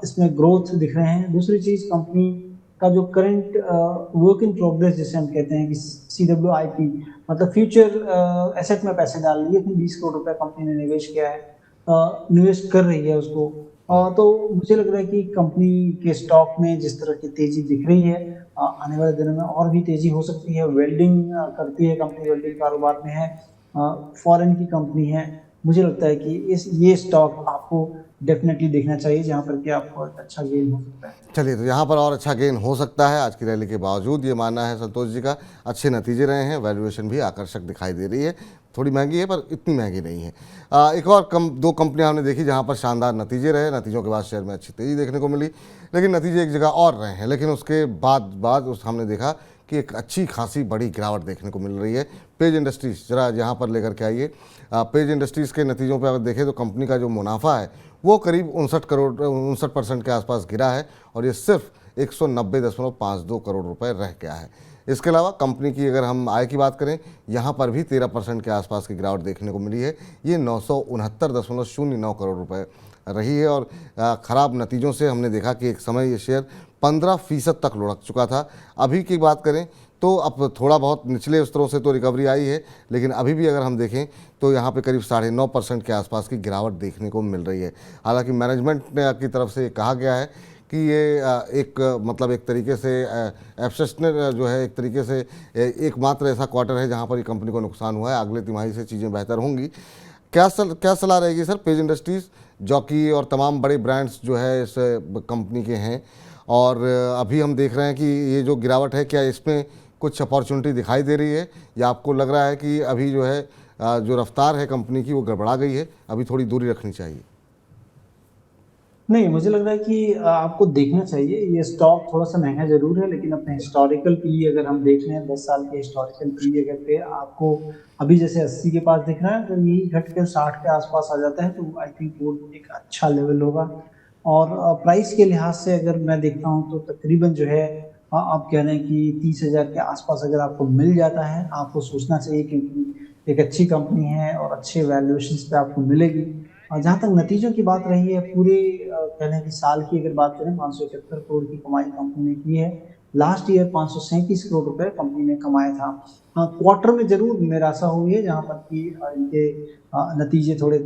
Speaker 3: इसमें ग्रोथ दिख रहे हैं। दूसरी चीज़, कंपनी का जो करंट वर्क इन प्रोग्रेस जिसे हम कहते हैं कि CWIP, मतलब फ्यूचर एसेट में पैसे डाल लिए, 20 करोड़ रुपए कंपनी ने निवेश किया है, निवेश कर रही है उसको। तो मुझे लग रहा है कि कंपनी के स्टॉक में जिस तरह की तेजी दिख रही है, आने वाले दिनों में और भी तेजी हो सकती है। वेल्डिंग करती है कंपनी, वेल्डिंग कारोबार में है, फॉरेन की कंपनी है। मुझे लगता है कि ये स्टॉक आपको डेफिनेटली देखना चाहिए जहां पर कि आपको अच्छा गेन हो सकता है।
Speaker 1: चलिए, तो यहाँ पर और अच्छा गेन हो सकता है आज की रैली के बावजूद, ये मानना है संतोष जी का। अच्छे नतीजे रहे हैं, वैल्यूएशन भी आकर्षक दिखाई दे रही है, थोड़ी महंगी है पर इतनी महंगी नहीं है। एक और दो कंपनियां हमने देखी जहाँ पर शानदार नतीजे रहे, नतीजों के बाद शेयर में अच्छी तेज़ी देखने को मिली, लेकिन नतीजे एक जगह और रहे हैं। लेकिन उसके बाद हमने देखा कि एक अच्छी खासी बड़ी गिरावट देखने को मिल रही है। पेज इंडस्ट्रीज़ जरा यहाँ पर लेकर के आइए। पेज इंडस्ट्रीज़ के नतीजों पर अगर देखें तो कंपनी का जो मुनाफा है वो करीब 59% के आसपास गिरा है और ये सिर्फ 190.52 करोड़ रुपए रह गया है। इसके अलावा कंपनी की अगर हम आय की बात करें, यहाँ पर भी 13% के आसपास की गिरावट देखने को मिली है। ये 969.09 करोड़ रुपए रही है और ख़राब नतीजों से हमने देखा कि एक समय ये शेयर 15% तक लुढ़क चुका था। अभी की बात करें तो अब थोड़ा बहुत निचले स्तरों से तो रिकवरी आई है, लेकिन अभी भी अगर हम देखें तो यहाँ पे करीब 9.5% के आसपास की गिरावट देखने को मिल रही है। हालांकि मैनेजमेंट की तरफ से कहा गया है कि ये एक तरीके से एक्सेप्शनल जो है, एक तरीके से एकमात्र ऐसा क्वार्टर है जहाँ पर ये कंपनी को नुकसान हुआ है। अगले तिमाही से चीज़ें बेहतर होंगी। क्या सलाह रहेगी सर? पेज इंडस्ट्रीज़, जॉकी और तमाम बड़े ब्रांड्स जो है इस कंपनी के हैं और अभी हम देख रहे हैं कि ये जो गिरावट है, क्या इसमें कुछ अपॉर्चुनिटी दिखाई दे रही है या आपको लग रहा है कि अभी जो है जो रफ्तार है कंपनी की वो गड़बड़ा गई है, अभी थोड़ी दूरी रखनी चाहिए?
Speaker 3: नहीं, मुझे लग रहा है कि आपको देखना चाहिए। ये स्टॉक थोड़ा सा महंगा जरूर है, लेकिन अपने हिस्टोरिकल पी अगर हम देख लें, 10 साल के हिस्टोरिकल पी अगर पे आपको अभी जैसे 80 के पास दिख रहा है, तो यही घट कर 60 के आसपास आ जाता है, तो आई थिंक वो एक अच्छा लेवल होगा। और प्राइस के लिहाज से अगर मैं देखता हूँ तो तकरीबन जो है आप कह रहे हैं कि 30,000 के आसपास अगर आपको मिल जाता है, आपको सोचना चाहिए, क्योंकि एक अच्छी कंपनी है और अच्छे वैल्यूएशंस पे आपको मिलेगी। और जहाँ तक नतीजों की बात रही है, पूरे कहने की साल की अगर बात करें, 571 करोड़ की कमाई कंपनी ने की है। लास्ट ईयर 537 करोड़ रुपए कंपनी ने कमाया था। क्वार्टर में जरूर निराशा हुई है, जहाँ पर कि इनके नतीजे थोड़े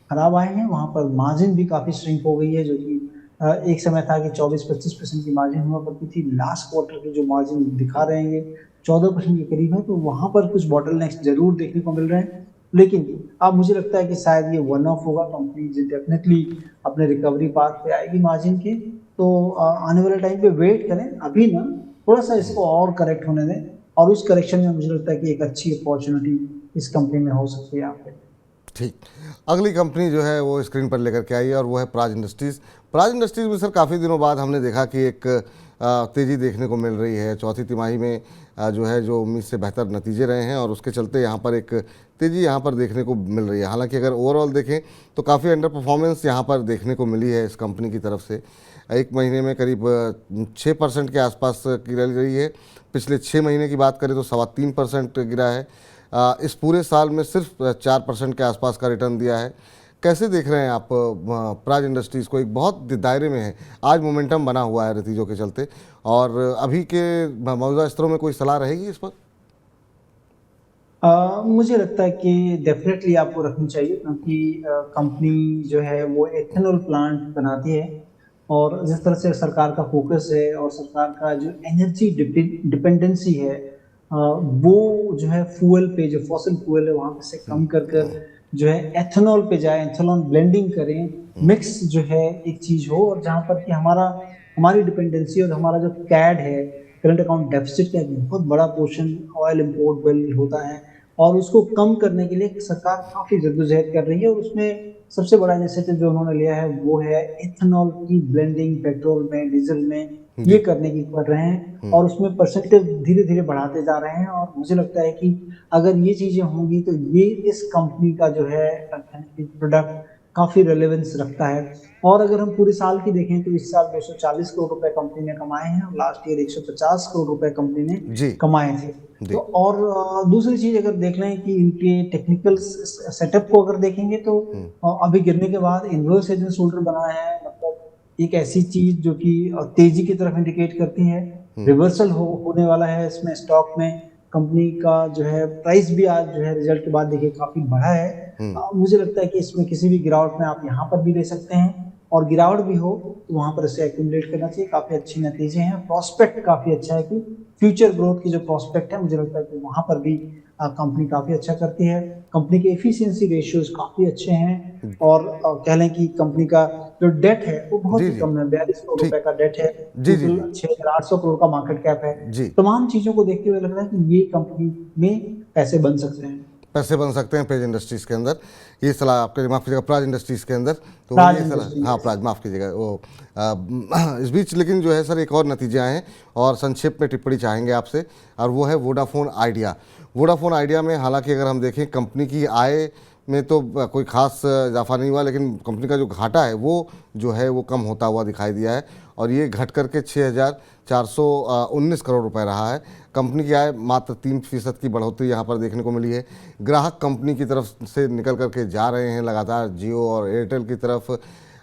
Speaker 3: खराब आए हैं। वहाँ पर मार्जिन भी काफ़ी श्रिंक हो गई है, जो कि एक समय था कि 24-25% की मार्जिन हुआ करती थी। लास्ट क्वार्टर की जो मार्जिन दिखा रहे हैं ये 14% के करीब है, तो वहाँ पर कुछ बॉटलनेक्स जरूर देखने को मिल रहे हैं। लेकिन अब मुझे लगता है कि शायद ये वन ऑफ होगा। कंपनी डेफिनेटली अपने रिकवरी पाथ पे आएगी मार्जिन के, तो आने वाले टाइम पे वेट करें। अभी ना थोड़ा सा इसको और करेक्ट होने दें, और उस करेक्शन में मुझे लगता है कि एक अच्छी अपॉर्चुनिटी इस कंपनी में हो सकती है आपके।
Speaker 1: ठीक, अगली कंपनी जो है वो स्क्रीन पर लेकर के आई है और वो है प्राज इंडस्ट्रीज़। प्राज इंडस्ट्रीज़ में सर काफ़ी दिनों बाद हमने देखा कि एक तेज़ी देखने को मिल रही है। चौथी तिमाही में जो है जो उम्मीद से बेहतर नतीजे रहे हैं और उसके चलते यहाँ पर एक तेज़ी यहाँ पर देखने को मिल रही है। हालांकि अगर ओवरऑल देखें तो काफ़ी अंडर परफॉर्मेंस यहाँ पर देखने को मिली है इस कंपनी की तरफ से। एक महीने में करीब 6% के आसपास की रही है। पिछले 6 महीने की बात करें तो 3.25% गिरा है। इस पूरे साल में सिर्फ 4% के आसपास का रिटर्न दिया है। कैसे देख रहे हैं आप प्राज इंडस्ट्रीज़ को? एक बहुत दायरे में है, आज मोमेंटम बना हुआ है नतीजों के चलते, और अभी के मौजूदा स्तरों में कोई सलाह रहेगी इस पर?
Speaker 3: मुझे लगता है कि डेफिनेटली आपको रखनी चाहिए, क्योंकि कंपनी जो है वो एथेनॉल प्लांट बनाती है, और जिस तरह से सरकार का फोकस है और सरकार का जो एनर्जी डिपेंडेंसी है, वो जो है फ्यूल पे, जो फॉसिल फ्यूल है वहाँ से कम कर जो है एथेनॉल पे जाए, एथेनॉल ब्लेंडिंग करें, मिक्स जो है एक चीज़ हो, और जहाँ पर कि हमारी डिपेंडेंसी और हमारा जो कैड है, करंट अकाउंट डेफिसिट का बहुत बड़ा पोर्शन ऑयल इंपोर्ट बिल होता है, और उसको कम करने के लिए सरकार काफ़ी जद्दोजहद कर रही है। और उसमें सबसे बड़ा इनिशिएटिव जो उन्होंने लिया है वो है एथेनॉल की ब्लेंडिंग, पेट्रोल में, डीजल में ये करने की कर रहे हैं और उसमें परसेंटेज धीरे धीरे बढ़ाते जा रहे हैं। और मुझे लगता है कि अगर ये चीजें होंगी तो ये इस कंपनी का जो है प्रोडक्ट काफी रेलेवेंस रखता है। और अगर हम पूरे साल की देखें तो इस साल 240 करोड़ रुपए कंपनी ने कमाए हैं और लास्ट ईयर 150 करोड़ रुपए कंपनी
Speaker 1: जी।
Speaker 3: ने कमाए थे।
Speaker 1: जी।
Speaker 3: तो और दूसरी चीज अगर देख लें कि इनके टेक्निकल सेटअप को अगर देखेंगे तो अभी गिरने के बाद इनवर्स एज एंड शोल्डर बना है, मतलब एक ऐसी चीज जो कि तेजी की तरफ इंडिकेट करती है। रिवर्सल होने वाला है इसमें स्टॉक में। कंपनी का जो है प्राइस भी आज जो है रिजल्ट के बाद देखिए काफी बढ़ा है। मुझे लगता है कि इसमें किसी भी गिरावट में आप यहाँ पर भी ले सकते हैं और गिरावट भी हो तो वहां पर इसे एक्यूमुलेट करना चाहिए। काफी अच्छे नतीजे हैं, प्रोस्पेक्ट काफी अच्छा है कि फ्यूचर ग्रोथ की जो प्रोस्पेक्ट है मुझे लगता है कि वहां पर भी कंपनी काफी अच्छा करती है। कंपनी के एफिशिएंसी रेशियोज काफी अच्छे हैं और कह लें कि कंपनी का जो डेट है वो बहुत ही कम है, 42 करोड़ रुपए का डेट है। 6,800 करोड़ का मार्केट कैप है। तमाम चीजों को देखते हुए लग रहा है कि ये कंपनी में पैसे बन सकते हैं,
Speaker 1: पेज इंडस्ट्रीज के अंदर। ये सलाह आपके, माफ कीजिएगा, प्राज इंडस्ट्रीज के अंदर। तो ये सलाह, हाँ प्राज, माफ कीजिएगा वो इस बीच लेकिन जो है सर एक और नतीजे आए हैं और संक्षेप में टिप्पणी चाहेंगे आपसे, और वो है वोडाफोन आइडिया। वोडाफोन आइडिया में हालांकि अगर हम देखें कंपनी की आय में तो कोई खास इजाफा नहीं हुआ, लेकिन कंपनी का जो घाटा है वो जो है वो कम होता हुआ दिखाई दिया है और ये घट करके 6,419 करोड़ रुपए रहा है। कंपनी की आय मात्र 3% की बढ़ोतरी यहाँ पर देखने को मिली है। ग्राहक कंपनी की तरफ से निकल करके जा रहे हैं लगातार जियो और एयरटेल की तरफ।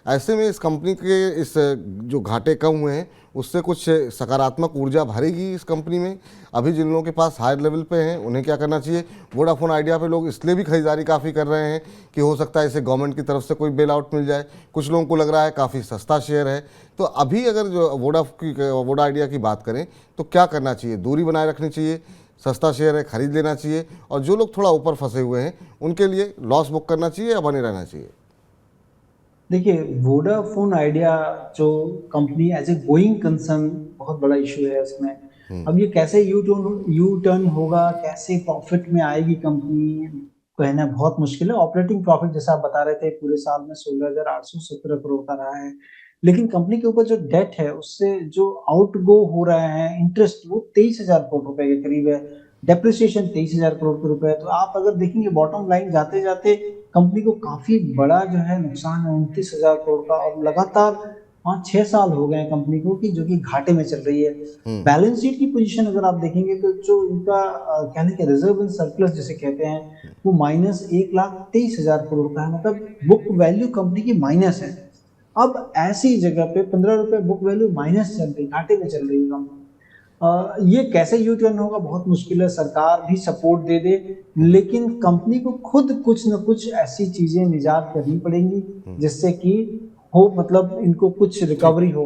Speaker 1: ऐसे में इस कंपनी के इस जो घाटे कम हुए हैं उससे कुछ सकारात्मक ऊर्जा भरेगी इस कंपनी में। अभी जिन लोगों के पास हायर लेवल पे हैं उन्हें क्या करना चाहिए? वोडाफोन आइडिया पे लोग इसलिए भी खरीदारी काफ़ी कर रहे हैं कि हो सकता है इसे गवर्नमेंट की तरफ से कोई बेल आउट मिल जाए। कुछ लोगों को लग रहा है काफ़ी सस्ता शेयर है। तो अभी अगर जो वोडा आइडिया की बात करें तो क्या करना चाहिए? दूरी बनाए रखनी चाहिए, सस्ता शेयर है खरीद लेना चाहिए, और जो लोग थोड़ा ऊपर फंसे हुए हैं उनके लिए लॉस बुक करना चाहिए या बने रहना चाहिए?
Speaker 3: देखिए, वोडाफोन आइडिया जो company as a going concern बहुत बड़ा इशू है उसमें। अब ये कैसे यू टर्न होगा, कैसे प्रॉफिट में आएगी कंपनी, कहना बहुत मुश्किल है। ऑपरेटिंग प्रॉफिट जैसा आप बता रहे थे पूरे साल में 16,817 करोड़ का रहा है, लेकिन कंपनी के ऊपर जो डेट है उससे जो आउट गो हो रहा है इंटरेस्ट वो 23,000 करोड़ रुपए के करीब है। डेप्रिसिएशन 23,000 करोड़ के रुपए है। तो आप अगर देखेंगे बॉटम लाइन जाते जाते कंपनी को काफी बड़ा जो है नुकसान है 29,000 करोड़ का, और लगातार 5-6 साल हो गए कंपनी को कि जो कि घाटे में चल रही है। बैलेंस शीट की पोजीशन अगर आप देखेंगे तो जो इनका कहने के रिजर्व एंड सरप्लस जिसे कहते हैं वो -1,23,000 करोड़ का है, मतलब बुक वैल्यू कंपनी की माइनस है। अब ऐसी जगह पे 15 रुपए बुक वैल्यू माइनस चल रही, घाटे में चल रही है कंपनी। ये कैसे यू टर्न होगा बहुत मुश्किल है। सरकार भी सपोर्ट दे दे, लेकिन कंपनी को खुद कुछ न कुछ ऐसी चीजें निजात करनी पड़ेंगी जिससे कि हो, मतलब इनको कुछ रिकवरी हो।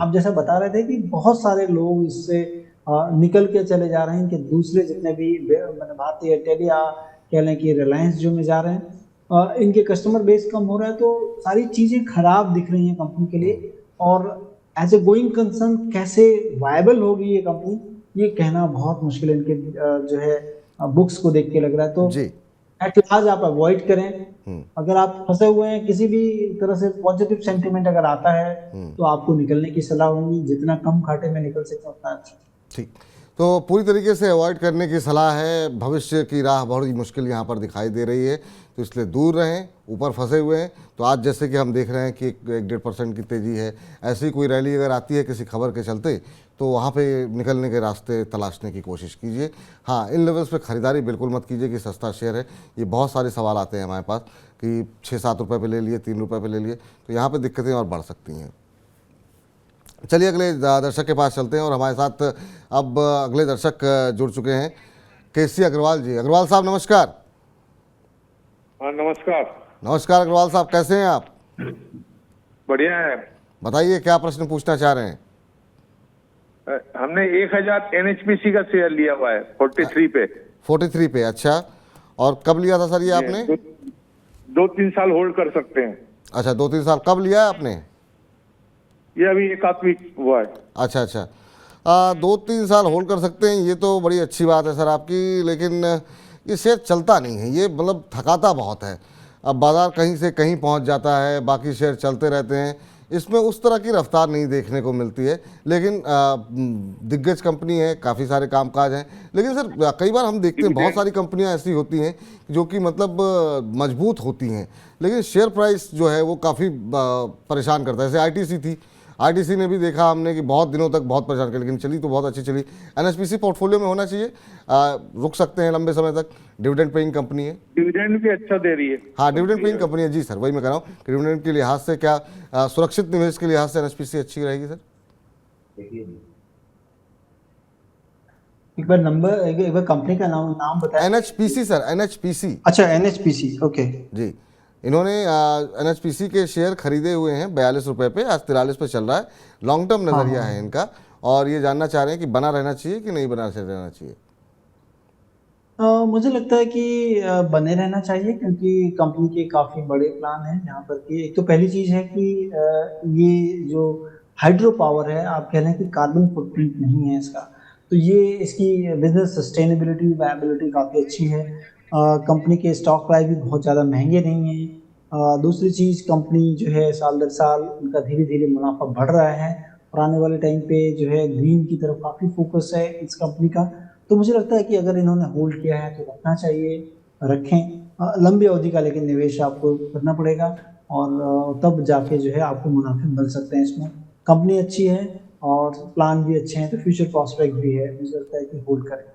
Speaker 3: आप जैसा बता रहे थे कि बहुत सारे लोग इससे निकल के चले जा रहे हैं कि दूसरे जितने भी भारतीय एयरटेल या कह लें कि रिलायंस जो में जा रहे हैं, इनके कस्टमर बेस कम हो रहा है, तो सारी चीजें खराब दिख रही हैं कंपनी के लिए। और एज ए गोइंग कंसर्न कैसे वायबल होगी ये कंपनी, ये कहना बहुत मुश्किल है। इनके जो है बुक्स को देख के लग रहा है। तो एट लार्ज आप अवॉइड करें। अगर आप फंसे हुए हैं किसी भी तरह से पॉजिटिव सेंटीमेंट अगर आता है तो आपको निकलने की सलाह होगी, जितना कम घाटे में निकल सके उतना अच्छा।
Speaker 1: ठीक, तो पूरी तरीके से अवॉइड करने की सलाह है। भविष्य की राह बहुत ही मुश्किल यहाँ पर दिखाई दे रही है, तो इसलिए दूर रहें। ऊपर फंसे हुए हैं तो आज जैसे कि हम देख रहे हैं कि 1-1.5% की तेज़ी है। ऐसी कोई रैली अगर आती है किसी खबर के चलते तो वहाँ पे निकलने के रास्ते तलाशने की कोशिश कीजिए। हाँ, इन लेवल्स पे ख़रीदारी बिल्कुल मत कीजिए कि सस्ता शेयर है। ये बहुत सारे सवाल आते हैं हमारे पास कि 6-7 रुपये पे ले लिए, 3 रुपये पे ले लिए, तो यहाँ पर दिक्कतें और बढ़ सकती हैं। चलिए अगले दर्शक के पास चलते हैं और हमारे साथ अब अगले दर्शक जुड़ चुके हैं, केसी अग्रवाल जी। अग्रवाल साहब नमस्कार।
Speaker 6: हाँ नमस्कार।
Speaker 1: नमस्कार अग्रवाल साहब, कैसे हैं आप?
Speaker 6: बढ़िया है।
Speaker 1: बताइए क्या प्रश्न पूछना चाह रहे हैं?
Speaker 6: हमने 1000 NHPC का शेयर लिया हुआ है 43 पे।
Speaker 1: 43 पे, अच्छा। और कब लिया था सर ये आपने?
Speaker 6: 2-3 साल होल्ड कर सकते हैं।
Speaker 1: अच्छा, 2-3 साल। कब लिया है आपने?
Speaker 6: ये अभी 1 वीक हुआ है।
Speaker 1: अच्छा अच्छा, 2-3 साल होल्ड कर सकते हैं, ये तो बड़ी अच्छी बात है सर आपकी। लेकिन ये शेयर चलता नहीं है, ये मतलब थकाता बहुत है। अब बाज़ार कहीं से कहीं पहुंच जाता है, बाकी शेयर चलते रहते हैं। इसमें उस तरह की रफ्तार नहीं देखने को मिलती है। लेकिन दिग्गज कंपनी है, काफ़ी सारे कामकाज हैं। लेकिन सर कई बार हम देखते हैं बहुत सारी कंपनियां ऐसी होती हैं जो कि मतलब मजबूत होती हैं, लेकिन शेयर प्राइस जो है वो काफ़ी परेशान करता है। जैसे आईटीसी थी, आईटीसी ने भी देखा हमने कि बहुत दिनों तक बहुत परेशान किया, लेकिन चली तो बहुत अच्छी चली। एनएचपीसी पोर्टफोलियो में होना चाहिए, रुक सकते हैं लंबे समय तक। डिविडेंड पेइंग कंपनी है,
Speaker 6: डिविडेंड भी अच्छा दे रही है।
Speaker 1: हाँ डिविडेंड पेइंग कंपनी है जी सर, वही मैं कह रहा हूँ कि डिविडेंड के लिहाज से क्या सुरक्षित निवेश के लिहाज से एनएचपीसी अच्छी रहेगी सर?
Speaker 3: एक बार कंपनी का नाम बताएं।
Speaker 1: NHPC sir, NHPC.
Speaker 3: अच्छा, एनएचपीसी, ओके
Speaker 1: जी, इन्होंने एनएचपीसी के शेयर खरीदे हुए हैं 42 रुपये पे, आज 43 पे चल रहा है। लॉन्ग टर्म नज़रिया है इनका, और ये जानना चाह रहे हैं कि बना रहना चाहिए कि नहीं बना रहना चाहिए।
Speaker 3: मुझे लगता है कि बने रहना चाहिए, क्योंकि कंपनी के काफ़ी बड़े प्लान हैं यहाँ पर। कि एक तो पहली चीज़ है कि ये जो हाइड्रो पावर है, आप कह रहे हैं कि कार्बन फुटप्रिंट नहीं है इसका, तो ये इसकी बिजनेस सस्टेनेबिलिटी, वायबिलिटी काफ़ी अच्छी है। कंपनी के स्टॉक प्राइस भी बहुत ज़्यादा महंगे नहीं हैं। दूसरी चीज़, कंपनी जो है साल दर साल उनका धीरे धीरे मुनाफा बढ़ रहा है, और आने वाले टाइम पे जो है ग्रीन की तरफ काफ़ी फोकस है इस कंपनी का। तो मुझे लगता है कि अगर इन्होंने होल्ड किया है तो रखना चाहिए, रखें लंबी अवधि का, लेकिन निवेश आपको करना पड़ेगा, और तब जाके जो है आपको मुनाफे मिल सकते हैं इसमें। कंपनी अच्छी है और प्लान भी अच्छे हैं, तो फ्यूचर प्रॉस्पेक्ट भी है। मुझे लगता है कि होल्ड करें।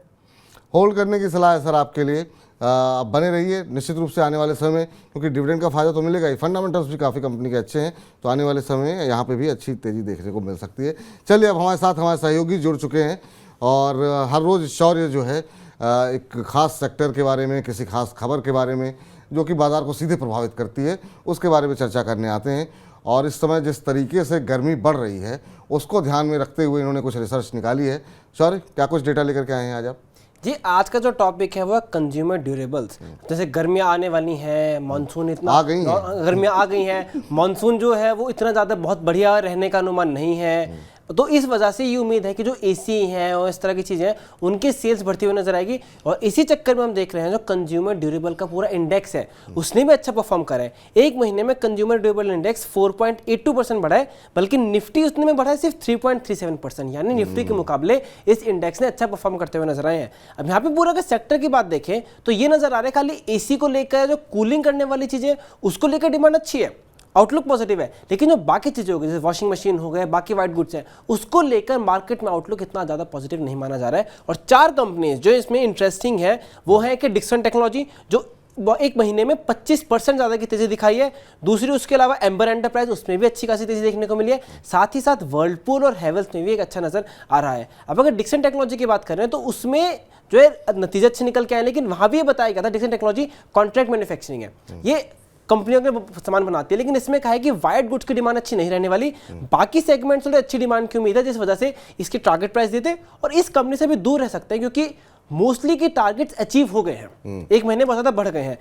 Speaker 1: होल्ड करने की सलाह है सर आपके लिए। आप बने रहिए निश्चित रूप से आने वाले समय, क्योंकि डिविडेंड का फायदा तो मिलेगा ही, फंडामेंटल्स भी काफ़ी कंपनी के अच्छे हैं, तो आने वाले समय यहाँ पे भी अच्छी तेज़ी देखने को मिल सकती है। चलिए, अब हमारे साथ हमारे सहयोगी जुड़ चुके हैं, और हर रोज़ शौर्य जो है एक ख़ास सेक्टर के बारे में, किसी खास खबर के बारे में जो कि बाज़ार को सीधे प्रभावित करती है, उसके बारे में चर्चा करने आते हैं। और इस समय जिस तरीके से गर्मी बढ़ रही है उसको ध्यान में रखते हुए इन्होंने कुछ रिसर्च निकाली है। शौर्य, क्या कुछ डेटा लेकर के आए हैं आज आप?
Speaker 7: जी, आज का जो टॉपिक है वो कंज्यूमर ड्यूरेबल्स। जैसे गर्मियाँ आने वाली हैं, मानसून इतना
Speaker 1: आ गई हैं,
Speaker 7: गर्मियाँ आ गई हैं, मानसून जो है वो इतना ज़्यादा बहुत बढ़िया रहने का अनुमान नहीं है, तो इस वजह से ये उम्मीद है कि जो एसी हैं और इस तरह की चीज़ें हैं उनकी सेल्स बढ़ती हुई नजर आएगी। और इसी चक्कर में हम देख रहे हैं जो कंज्यूमर ड्यूरेबल का पूरा इंडेक्स है उसने भी अच्छा परफॉर्म करा है। एक महीने में कंज्यूमर ड्यूरेबल इंडेक्स 4.82% बढ़ा है, बल्कि निफ्टी उसने में बढ़ा है सिर्फ 3.37%, यानी निफ्टी के मुकाबले इस इंडेक्स ने अच्छा परफॉर्म करते हुए नजर आए हैं। अब यहाँ पे पूरा अगर सेक्टर की बात देखें तो ये नजर आ रहा है खाली एसी को लेकर, जो कूलिंग करने वाली चीज़ें उसको लेकर डिमांड अच्छी है, आउटलुक पॉजिटिव है, लेकिन जो बाकी चीज़ें हो गई जैसे वॉशिंग मशीन हो गए, बाकी वाइट गुड्स हैं, उसको लेकर मार्केट में आउटलुक इतना ज़्यादा पॉजिटिव नहीं माना जा रहा है। और 4 कंपनीज जो इसमें इंटरेस्टिंग है वो है कि डिक्सन टेक्नोलॉजी, जो एक महीने में 25% ज़्यादा की तेज़ी दिखाई है। दूसरी उसके अलावा एम्बर एंटरप्राइज, उसमें भी अच्छी खासी तेज़ी देखने को मिली है। साथ ही साथ वर्लपूल और हेवल्स में भी एक अच्छा नज़र आ रहा है। अब अगर डिक्सन टेक्नोलॉजी की बात करें तो उसमें जो है नतीजे अच्छे निकल के आए, लेकिन वहाँ भी ये बताया गया था डिक्सन टेक्नोलॉजी कॉन्ट्रैक्ट मैन्युफैक्चरिंग है, ये कंपनियों के सामान बनाती है, लेकिन इसमें कहा है कि वाइट गुड्स की डिमांड अच्छी नहीं रहने वाली, बाकी सेगमेंट्स में अच्छी डिमांड की उम्मीद है, जिस वजह से इसके टारगेट प्राइस देते और इस कंपनी से भी दूर रह सकते हैं, क्योंकि मोस्टली के टारगेट्स अचीव हो गए हैं, एक महीने बहुत ज़्यादा बढ़ गए हैं।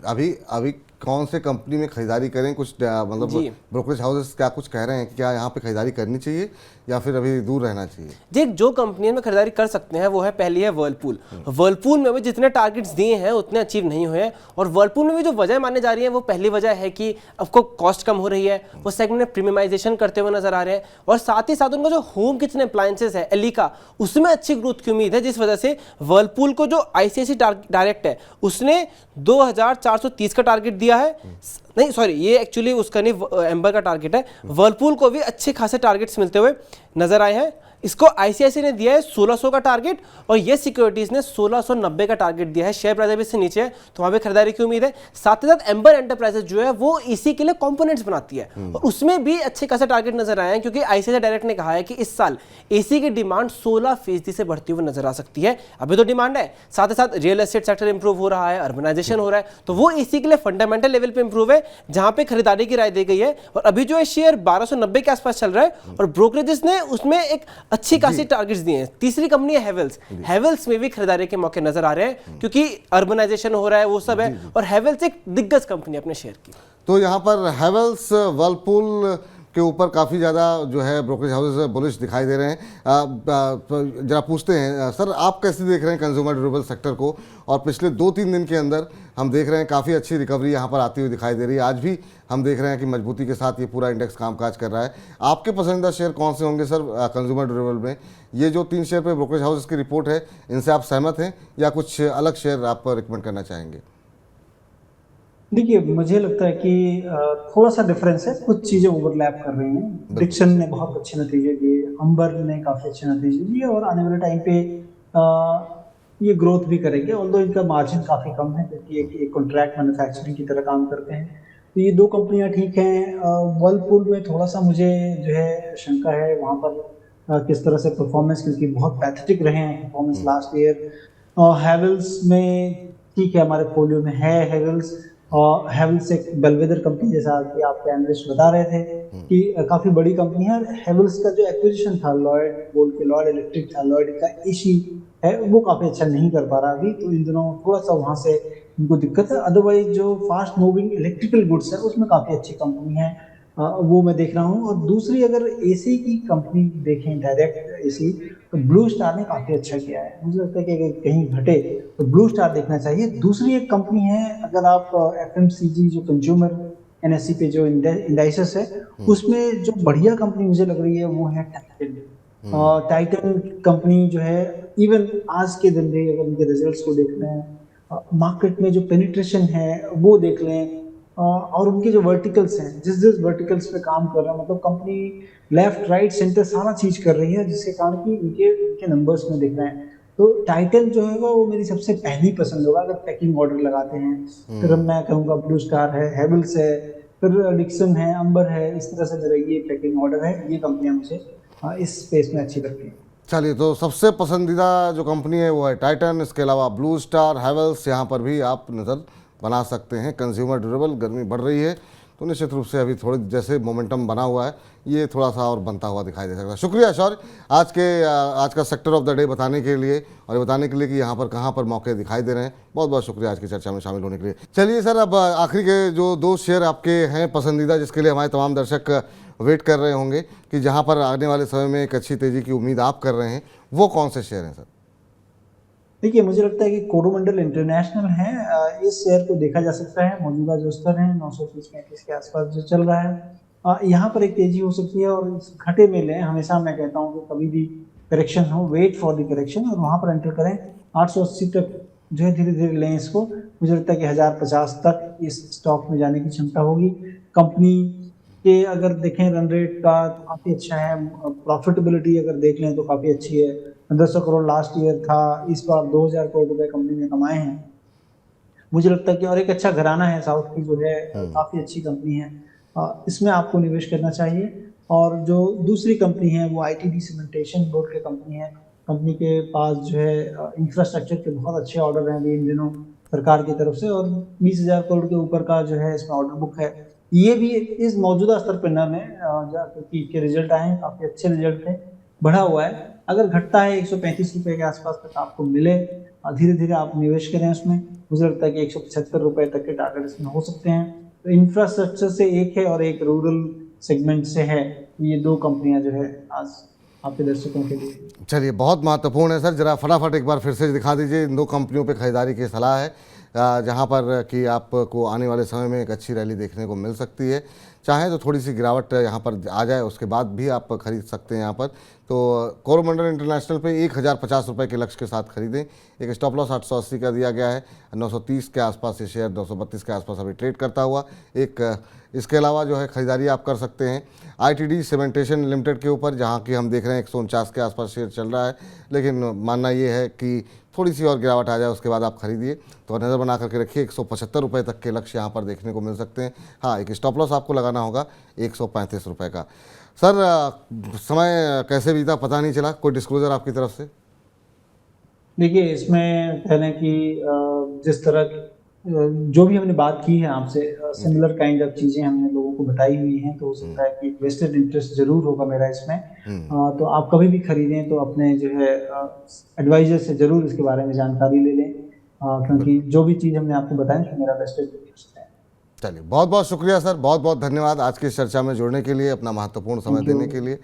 Speaker 1: अभी कौन से कंपनी में खरीदारी करें, कुछ मतलब ब्रोकरेज हाउसेस क्या कुछ कह रहे हैं कि क्या यहाँ पे खरीदारी करनी चाहिए या फिर अभी दूर रहना चाहिए?
Speaker 7: जी, जो कंपनियों में खरीदारी कर सकते हैं वो है, पहली है वर्लपूल। वर्लपूल में भी जितने टारगेट्स दिए हैं उतने अचीव नहीं हुए हैं, और वर्लपूल में भी जो वजह माने जा रही है वो पहली वजह है कि आपको कॉस्ट कम हो रही है, वो सेगमेंट में प्रीमियमाइजेशन करते हुए नजर आ रहे हैं, और साथ ही साथ उनका जो होम किचन अप्लायंसेस है एली का, उसमें अच्छी ग्रोथ की उम्मीद है, जिस वजह से वर्लपूल को जो आईसीआईसी डायरेक्ट है उसने 2430 का टारगेट दिया है, नहीं सॉरी ये एक्चुअली उसका नहीं, एम्बर का टारगेट है। वर्लपूल को भी अच्छे खासे टारगेट्स मिलते हुए नजर आए हैं। इसको आईसीआईसी ने दिया है 1600 का टारगेट, और ये सिक्योरिटीज ने 1690 का टारगेट दिया है। शेयर प्राइस अभी इससे नीचे है, तो वहां पे खरीदारी की उम्मीद है। साथ ही साथ एम्बर एंटरप्राइजेज जो है वो इसी के लिए कंपोनेंट्स बनाती है, और उसमें भी अच्छे खासे टारगेट नजर आए हैं, क्योंकि आईसीआईसी डायरेक्ट ने कहा है कि इस साल एसी की डिमांड 16% से बढ़ती हुई नजर आ सकती है। अभी तो डिमांड है, साथ ही साथ रियल एस्टेट सेक्टर इंप्रूव हो रहा है, अर्बनाइजेशन हो रहा है, तो वो इसी के लिए फंडामेंटल लेवल पे इंप्रूव है, जहां पे खरीदारी की राय दी गई है। और अभी जो है शेयर 1290 के आसपास चल रहा है, और ब्रोकरेजेस ने उसमें एक अच्छी खासी टारगेट्स दिए हैं। तीसरी कंपनी है हेवल्स, हेवल्स में भी खरीदारी के मौके नजर आ रहे हैं, क्योंकि अर्बनाइजेशन हो रहा है, वो सब है, और हेवल्स एक दिग्गज कंपनी है अपने शेयर की।
Speaker 1: तो यहाँ पर हेवल्स, वर्लपूल, के ऊपर काफ़ी ज़्यादा जो है ब्रोकरेज हाउसेज बुलिश दिखाई दे रहे हैं। जरा पूछते हैं सर, आप कैसे देख रहे हैं कंज्यूमर ड्यूरेबल सेक्टर को? और पिछले 2-3 दिन के अंदर हम देख रहे हैं काफ़ी अच्छी रिकवरी यहाँ पर आती हुई दिखाई दे रही है। आज भी हम देख रहे हैं कि मजबूती के साथ ये पूरा इंडेक्स कामकाज कर रहा है। आपके पसंदीदा शेयर कौन से होंगे सर कंज्यूमर ड्यूरेबल में? ये जो 3 शेयर पे ब्रोकरेज हाउसेज की रिपोर्ट है, इनसे आप सहमत हैं या कुछ अलग शेयर आप रिकमेंड करना चाहेंगे?
Speaker 3: देखिए, मुझे लगता है कि थोड़ा सा डिफरेंस है, कुछ चीज़ें ओवरलैप कर रही हैं। डिक्सन ने बहुत अच्छे नतीजे दिए, अंबर ने काफ़ी अच्छे नतीजे दिए और आने वाले टाइम पे ये ग्रोथ भी करेंगे, ऑल्दो इनका मार्जिन काफ़ी कम है क्योंकि एक कॉन्ट्रैक्ट मैन्युफैक्चरिंग की तरह काम करते हैं। तो ये 2 कंपनियां ठीक हैं। वर्लपूल में थोड़ा सा मुझे जो है शंका है वहाँ पर किस तरह से परफॉर्मेंस, क्योंकि बहुत पैथेटिक रहे हैं परफॉर्मेंस लास्ट ईयर। हैवेल्स में ठीक है, हमारे पोर्टफोलियो में है हैवेल्स। और हैवेल्स एक बेलवेदर कंपनी, जैसा कि आपके एनालिस्ट बता रहे थे कि काफ़ी बड़ी कंपनी है। हैवेल्स का जो एक्विजिशन था लॉयड बोल के, लॉयड इलेक्ट्रिक था, लॉयड का एसी है, वो काफ़ी अच्छा नहीं कर पा रहा अभी, तो इन दिनों थोड़ा सा वहाँ से इनको दिक्कत है। अदरवाइज जो फास्ट मूविंग इलेक्ट्रिकल गुड्स है उसमें काफ़ी अच्छी कंपनी है, वो मैं देख रहा हूँ। और दूसरी अगर एसी की कंपनी देखें, डायरेक्ट एसी, तो ब्लू स्टार ने काफ़ी अच्छा किया है। मुझे लगता है कि अगर कहीं घटे तो ब्लू स्टार देखना चाहिए। दूसरी एक कंपनी है, अगर आप एफएमसीजी जो कंज्यूमर एनएससी पे जो इंडाइसेस है उसमें जो बढ़िया कंपनी मुझे लग रही है वो है टाइटन। टाइटन कंपनी जो है इवन आज के दिन भी अगर उनके रिजल्ट्स को देख रहे हैं, मार्केट में जो पेनिट्रेशन है वो देख लें, और उनके जो वर्टिकल्स हैं, जिस वर्टिकल्स पे काम कर रहा है, मतलब कंपनी लेफ्ट राइट सेंटर सारा चीज कर रही है, जिसके कारण कि इनके नंबर्स में दिख रहे हैं। तो टाइटन जो है वो मेरी सबसे पहली पसंद होगा अगर पैकिंग ऑर्डर लगाते हैं। फिर मैं कहूँगा ब्लू स्टार है, हैवेल्स है, फिर डिक्सन है, अंबर है, इस तरह से मेरा ये पैकिंग ऑर्डर है। ये कंपनियां मुझे इस स्पेस में अच्छी लगती हैं।
Speaker 1: चलिए, तो सबसे पसंदीदा जो कंपनी है वो है टाइटन, इसके अलावा ब्लू स्टार, हैवेल्स, यहाँ पर भी आप नज़र बना सकते हैं। कंज्यूमर ड्यूरेबल, गर्मी बढ़ रही है तो निश्चित रूप से अभी थोड़ी जैसे मोमेंटम बना हुआ है, ये थोड़ा सा और बनता हुआ दिखाई दे सकता है। शुक्रिया शौर्य आज का सेक्टर ऑफ द डे बताने के लिए और बताने के लिए कि यहाँ पर कहाँ पर मौके दिखाई दे रहे हैं। बहुत बहुत शुक्रिया आज की चर्चा में शामिल होने के लिए। चलिए सर, अब आखिरी के जो 2 शेयर आपके हैं पसंदीदा, जिसके लिए हमारे तमाम दर्शक वेट कर रहे होंगे कि जहाँ पर आने वाले समय में एक अच्छी तेज़ी की उम्मीद आप कर रहे हैं, वो कौन से शेयर हैं सर?
Speaker 3: देखिए, मुझे लगता है कि कोरोमंडल इंटरनेशनल है, इस शेयर को देखा जा सकता है। मौजूदा जो स्तर है 930-35 के आसपास जो चल रहा है, यहाँ पर एक तेजी हो सकती है और इस घटे में लें। हमेशा मैं कहता हूँ कि कभी भी करेक्शन हो, वेट फॉर द करेक्शन और वहाँ पर एंटर करें। 880 तक जो है धीरे धीरे लें इसको। मुझे लगता है कि 1050 तक इस स्टॉक में जाने की क्षमता होगी। कंपनी के अगर देखें रन रेट का काफ़ी अच्छा है, प्रॉफिटेबिलिटी अगर देख लें तो काफ़ी अच्छी है। 1500 करोड़ लास्ट ईयर था, इस बार 2000 करोड़ रुपए कंपनी ने कमाए हैं। मुझे लगता है कि और एक अच्छा घराना है साउथ की जो है, काफ़ी अच्छी कंपनी है, इसमें आपको निवेश करना चाहिए। और जो दूसरी कंपनी है वो आईटीडी सीमेंटेशन बोर्ड की कंपनी है। कंपनी के पास जो है इंफ्रास्ट्रक्चर के बहुत अच्छे ऑर्डर हैं इन दिनों सरकार की तरफ से, और 20,000 करोड़ के ऊपर का जो है इसमें ऑर्डर बुक है। ये भी इस मौजूदा स्तर पर न लें, क्योंकि इसके रिजल्ट आए हैं, काफ़ी अच्छे रिजल्ट थे, बढ़ा हुआ है। अगर घटता है 135 रुपए के आसपास तक आपको मिले, धीरे धीरे आप निवेश करें उसमें। मुझे लगता है कि 175 रुपए तक के टारगेट इसमें हो सकते हैं। तो इंफ्रास्ट्रक्चर से एक है और एक रूरल सेगमेंट से है, ये 2 कंपनियां जो है आज आपके दर्शकों के लिए।
Speaker 1: चलिए, बहुत महत्वपूर्ण है सर, जरा फटाफट एक बार फिर से दिखा दीजिए। इन 2 कंपनियों पे खरीदारी की सलाह है, जहां पर कि आपको आने वाले समय में एक अच्छी रैली देखने को मिल सकती है। चाहे तो थोड़ी सी गिरावट यहाँ पर आ जाए, उसके बाद भी आप खरीद सकते हैं यहाँ पर। तो कोरोमंडल इंटरनेशनल पे 1050 रुपये के लक्ष्य के साथ खरीदें। एक स्टॉप लॉस 880 का दिया गया है। 930 के आसपास ये शेयर 932 के आसपास अभी ट्रेड करता हुआ। इसके अलावा जो है खरीदारी आप कर सकते हैं आईटीडी सीमेंटेशन लिमिटेड के ऊपर, जहाँ की हम देख रहे हैं 149 के आसपास शेयर चल रहा है, लेकिन मानना ये है कि थोड़ी सी और गिरावट आ जाए उसके बाद आप खरीदिए। तो नज़र बना करके रखिए, 175 रुपये तक के लक्ष्य यहाँ पर देखने को मिल सकते हैं। हाँ, एक स्टॉप लॉस आपको लगाना होगा 135 रुपये का। सर, समय कैसे बीता पता नहीं चला, कोई डिस्क्लोजर आपकी तरफ से?
Speaker 3: देखिए, इसमें कह लें कि जिस तरह जो भी हमने बात की है आपसे, सिमिलर काइंड ऑफ चीज़ें हमने लोगों को बताई हुई हैं, तो हो सकता है कि वेस्टेड इंटरेस्ट जरूर होगा मेरा इसमें। तो आप कभी भी खरीदें तो अपने जो है एडवाइजर से जरूर इसके बारे में जानकारी ले लें, क्योंकि जो भी चीज़ हमने आपको बताई तो मेरा वेस्टेड इंटरेस्ट है।
Speaker 1: चलिए, बहुत बहुत शुक्रिया सर, बहुत बहुत धन्यवाद आज की इस चर्चा में जुड़ने के लिए, अपना महत्वपूर्ण समय देने के लिए।